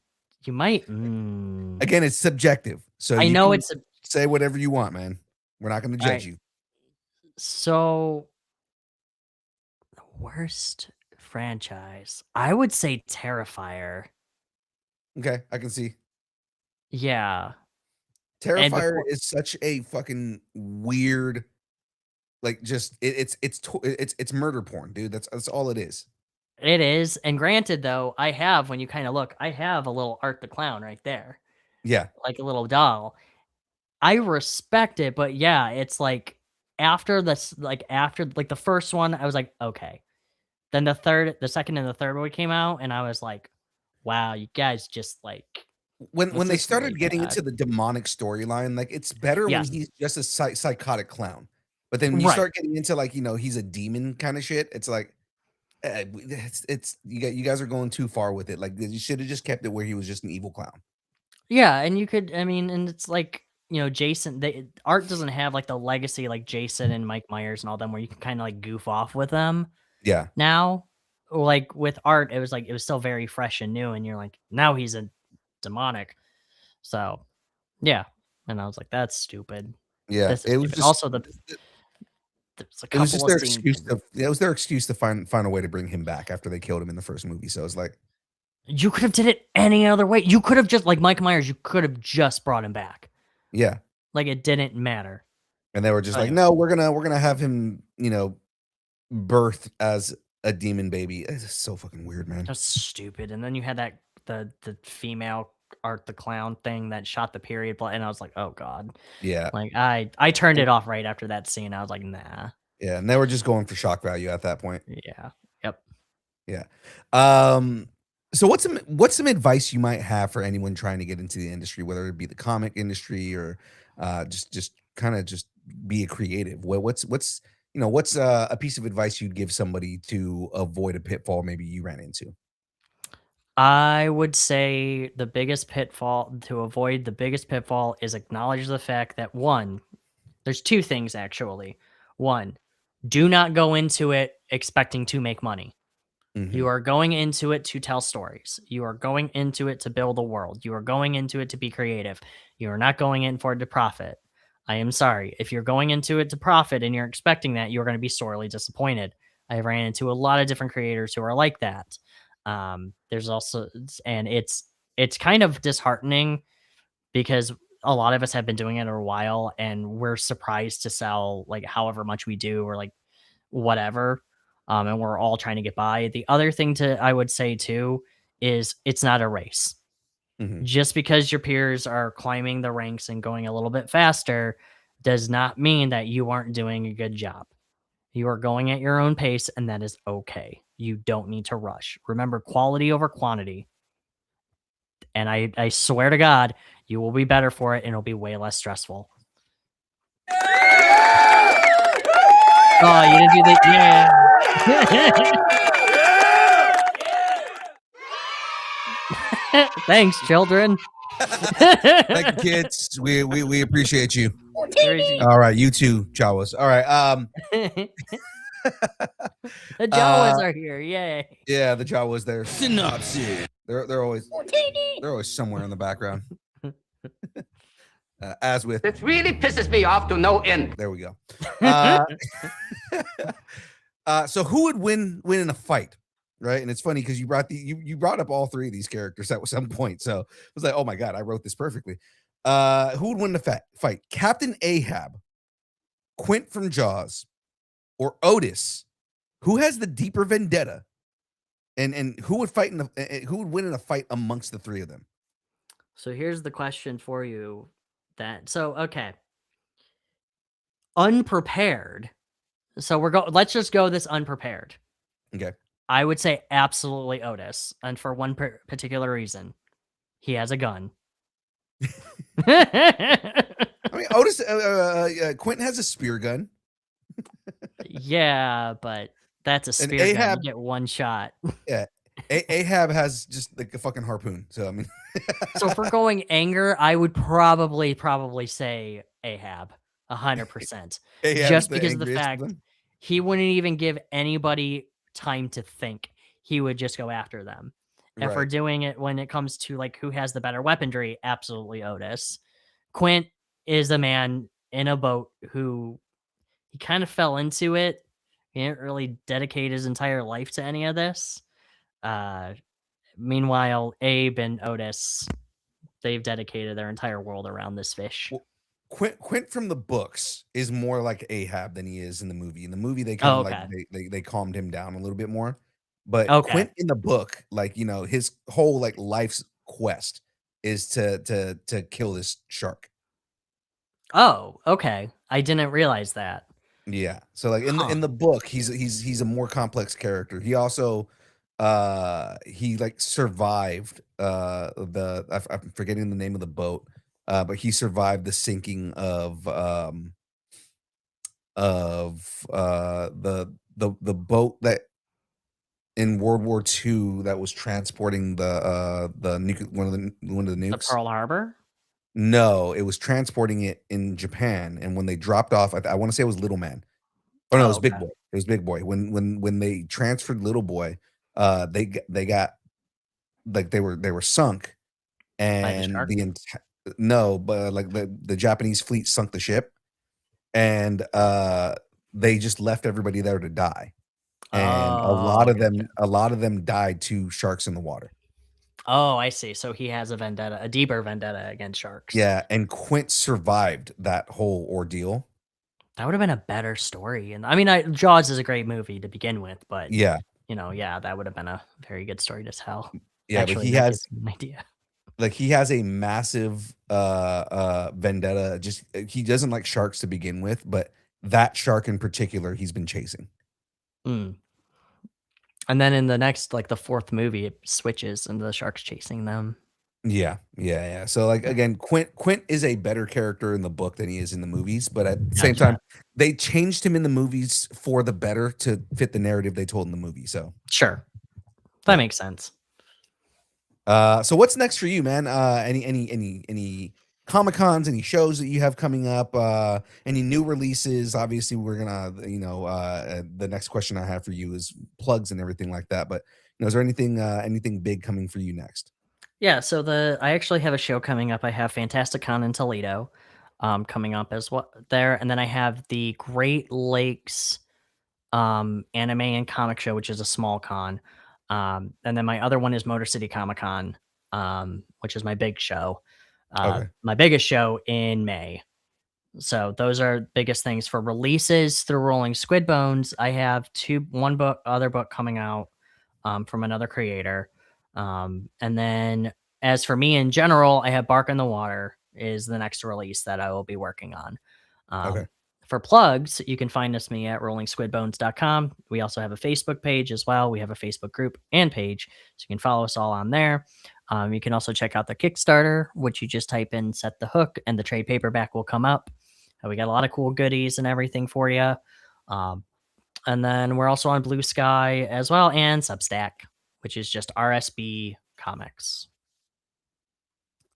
might Again, it's subjective, so I you know can it's a say whatever you want, man. We're not gonna judge alright, you. so the worst franchise, I would say Terrifier. Okay, I can see. Yeah, and Terrifier before is such a fucking weird, like, just it's murder porn, dude. That's all it is. it is, and granted though, I have when you kinda look, I have a little Art the Clown right there, Yeah. like a little doll. I respect it, but yeah, it's like after like the first one, I was like, okay. Then the second and the third one came out, and I was like, wow, you guys just like When this they is really started getting bad. into the demonic storyline, like, it's better when Yes, he's just a psychotic clown. But then when you right. start getting into, like, he's a demon kinda shit, it's like, it's you guys are going too far with it. Like, you shoulda just kept it where he was just an evil clown. Yeah, and you could, I mean, and it's like Jason. Art doesn't have like the legacy like Jason and Mike Myers and all them, where you can kind of like goof off with them Yeah. now. Like with Art, it was still very fresh and new, and you're like, now he's a demonic. So yeah, and I was like, that's stupid. Yeah. This is stupid. Also, there's a It was couple just of their scenes. excuse to it was their excuse to find a way to bring him back after they killed him in the first movie, so it's like, You could have did it any other way. You could have just like Mike Myers, you could have just brought him back. yeah, Like it didn't matter. and they were just like, Anyway, "No, we're gonna have him, birth as a demon baby." It's just so fucking weird, man. just stupid. And then you had that the female Art the Clown thing that shot the period blood, and I was like, oh god. Yeah, Like I turned and it off right after that scene. I was like, nah. yeah, and they were just going for shock value at that point. Yeah. Yep. Yeah. Um, so what's some advice you might have for anyone trying to get into the industry, whether it be the comic industry or just kind of just be a creative? What's a piece of advice you'd give somebody to avoid a pitfall maybe you ran into? I would say the biggest pitfall to avoid the biggest pitfall is acknowledge the fact that one, there's two things actually. One, do not go into it expecting to make money. You Hmm. are going into it to tell stories. You are going into it to build a world. You are going into it to be creative. You are not going in for it to profit. I am sorry. If you're going into it to profit and you're expecting that, you're going to be sorely disappointed. I ran into a lot of different creators who are like that. There's also, and it's kind of disheartening because a lot of us have been doing it a while and we're surprised to sell like however much we do or like whatever, and we're all trying to get by. The other thing to I would say too is it's not a race. Hmm. Just because your peers are climbing the ranks and going a little bit faster does not mean that you aren't doing a good job. You are going at your own pace, and that is okay. You don't need to rush. Remember, quality over quantity. And I swear to God, you will be better for it, and it'll be way less stressful. Oh, you didn't do the yeah. Thanks, children. Thank you, kids. We appreciate you. All right, you too, Jawas. All right. The Jawas are here. Yay. Yeah, the Jawas there. Synopsis. They're always somewhere in the background. As with This really pisses me off to no end. there we go. So who would win in a fight, right? And it's funny because you brought up all three of these characters at some point. So it was like, oh my god, I wrote this perfectly. Who would win the fight? Captain Ahab, Quint from Jaws, or Otis? Who has the deeper vendetta? And who would who would win in a fight amongst the three of them? So here's the question for you. Okay. Unprepared. So let's just go this unprepared. Okay. I would say absolutely Otis, and for one particular reason. He has a gun. I mean, Otis, Quentin has a spear gun. Yeah, but that's a spear gun. Ahab, You get one shot. Yeah, Ahab has just like a fucking harpoon. So I mean, so if we're going anger, I would probably say Ahab, 100%. Just because of the fact he wouldn't even give anybody time to think. He would just go after them. If we're doing it when it comes to like who has the better weaponry, absolutely Otis. Quint is the man in a boat who he kind of fell into it. He didn't really dedicate his entire life to any of this. Meanwhile, Abe and Otis, they've dedicated their entire world around this fish. Well, Quint from the books is more like Ahab than he is in the movie. In the movie, they kind of they calmed him down a little bit more. But Quint in the book, like, you know, his whole like life's quest is to kill this shark. Oh, okay. I didn't realize that. Yeah. So like in the book, he's a more complex character. He also he like survived I'm forgetting the name of the boat, but he survived the sinking of the boat that in World War II that was transporting the one of the nukes. The Pearl Harbor? No, it was transporting it in Japan, and when they dropped off, I want to say it was Little Man. Oh no, it was Big Boy. It was Big Boy. When they transferred Little Boy, they got like they were sunk, and the Japanese fleet sunk the ship, and they just left everybody there to die, and a lot of them died to sharks in the water. Oh, I see. So he has a deeper vendetta against sharks. Yeah, and Quint survived that whole ordeal. That would have been a better story. And I mean, Jaws is a great movie to begin with, but yeah, that would have been a very good story to tell. Yeah, but he has an idea. Like he has a massive vendetta. Just he doesn't like sharks to begin with, but that shark in particular, he's been chasing. And then in the next, like the fourth movie, it switches and the shark's chasing them. Yeah. So like again, Quint is a better character in the book than he is in the movies, but at the same time, they changed him in the movies for the better to fit the narrative they told in the movie. So sure, that makes sense. So what's next for you, man? Any Comic-Cons, any shows that you have coming up, any new releases? Obviously, we're gonna, the next question I have for you is plugs and everything like that. But is there anything big coming for you next? Yeah, so I actually have a show coming up. I have Fantastic Con in Toledo, coming up as well there, and then I have the Great Lakes, anime and comic show, which is a small con. And then my other one is Motor City Comic Con, which is my big show. My biggest show in May. So those are biggest things for releases through Rolling Squid Bones. I have other book coming out from another creator. And then as for me in general, I have Bark in the Water is the next release that I will be working on. For plugs, you can find me at rollingsquidbones.com. We also have a Facebook page as well. We have a Facebook group and page, so you can follow us all on there. You can also check out the Kickstarter, which you just type in "set the hook" and the trade paperback will come up. We got a lot of cool goodies and everything for you. Um, and then we're also on Blue Sky as well, and Substack, which is just RSB Comics.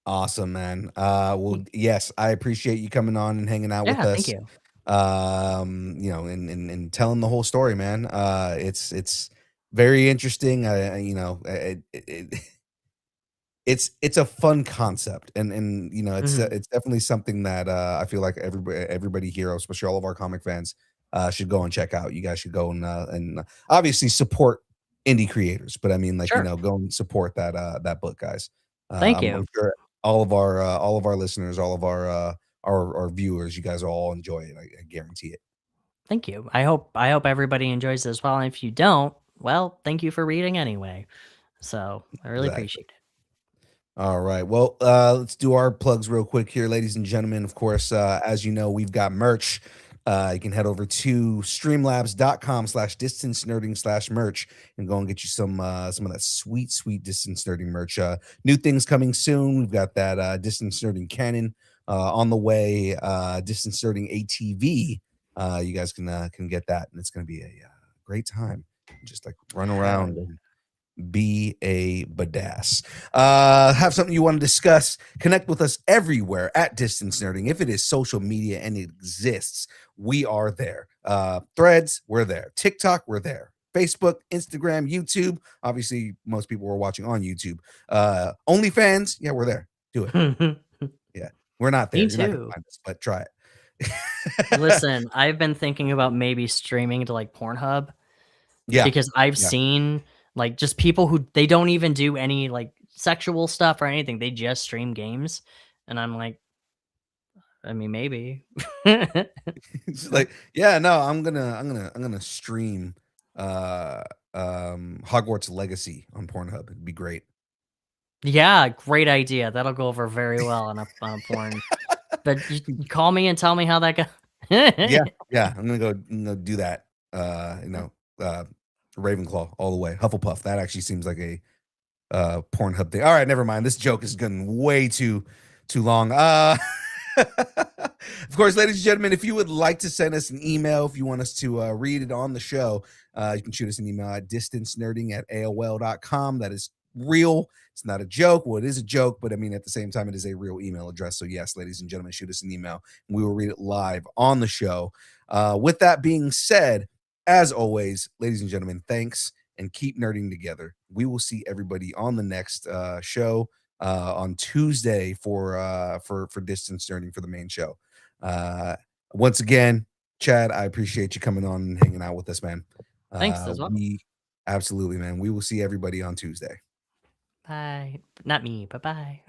Awesome, man. Well, yes, I appreciate you coming on and hanging out with Yeah, thank us. you. And telling the whole story, man. It's very interesting. It's a fun concept, and Mhm. it's definitely something that I feel like everybody here, especially all of our comic fans, should go and check out. You guys should go and obviously support indie creators, but I mean, like, Sure. go and support that book, guys. Thank I'm you. sure all of our listeners, all of our viewers, you guys will all enjoy it. I guarantee it. Thank you. I hope everybody enjoys it as well. And if you don't, well, thank you for reading anyway. So I really Exactly. appreciate it. All right. Well, let's do our plugs real quick here, ladies and gentlemen. Of course, as you know, we've got merch. You can head over to streamlabs.com/distance nerding/merch and go and get you some of that sweet distance nerding merch. New things coming soon. We've got that distance nerding cannon on the way, distance nerding ATV. You guys can get that, and it's gonna be a great time. Just like run Hell around yeah. and be a badass. Have something you want to discuss? Connect with us everywhere at Distance Nerding. If it is social media and it exists, we are there. Threads, we're there. TikTok, we're there. Facebook, Instagram, YouTube. Obviously, most people are watching on YouTube. OnlyFans, yeah, we're there. Do it. Yeah, we're not there. Me You're not gonna too. find us, but try it. Listen, I've been thinking about maybe streaming to like Pornhub Yeah, because I've yeah. seen like just people who they don't even do any like sexual stuff or anything. They just stream games. And I'm like, I mean, maybe. It's like, yeah, no, I'm gonna stream uh Hogwarts Legacy on Pornhub. It'd be great. Yeah, great idea. That'll go over very well on a porn. But you call me and tell me how that Yeah, goes. yeah, I'm gonna do that. Uh Ravenclaw all the way. Hufflepuff. That actually seems like a Pornhub thing. All right, never mind. This joke is getting way too long. Of course, ladies and gentlemen, if you would like to send us an email, if you want us to read it on the show, you can shoot us an email at distancenerding@aol.com. That is real. It's not a joke. Well, it is a joke, but I mean, at the same time, it is a real email address. So, yes, ladies and gentlemen, shoot us an email and we will read it live on the show. With that being said, as always, ladies and gentlemen, thanks and keep nerding together. We will see everybody on the next show on Tuesday for distance nerding for the main show. Once again, Chad, I appreciate you coming on and hanging out with us, man. Thanks as well. We absolutely, man. We will see everybody on Tuesday. Bye. Not me, but bye.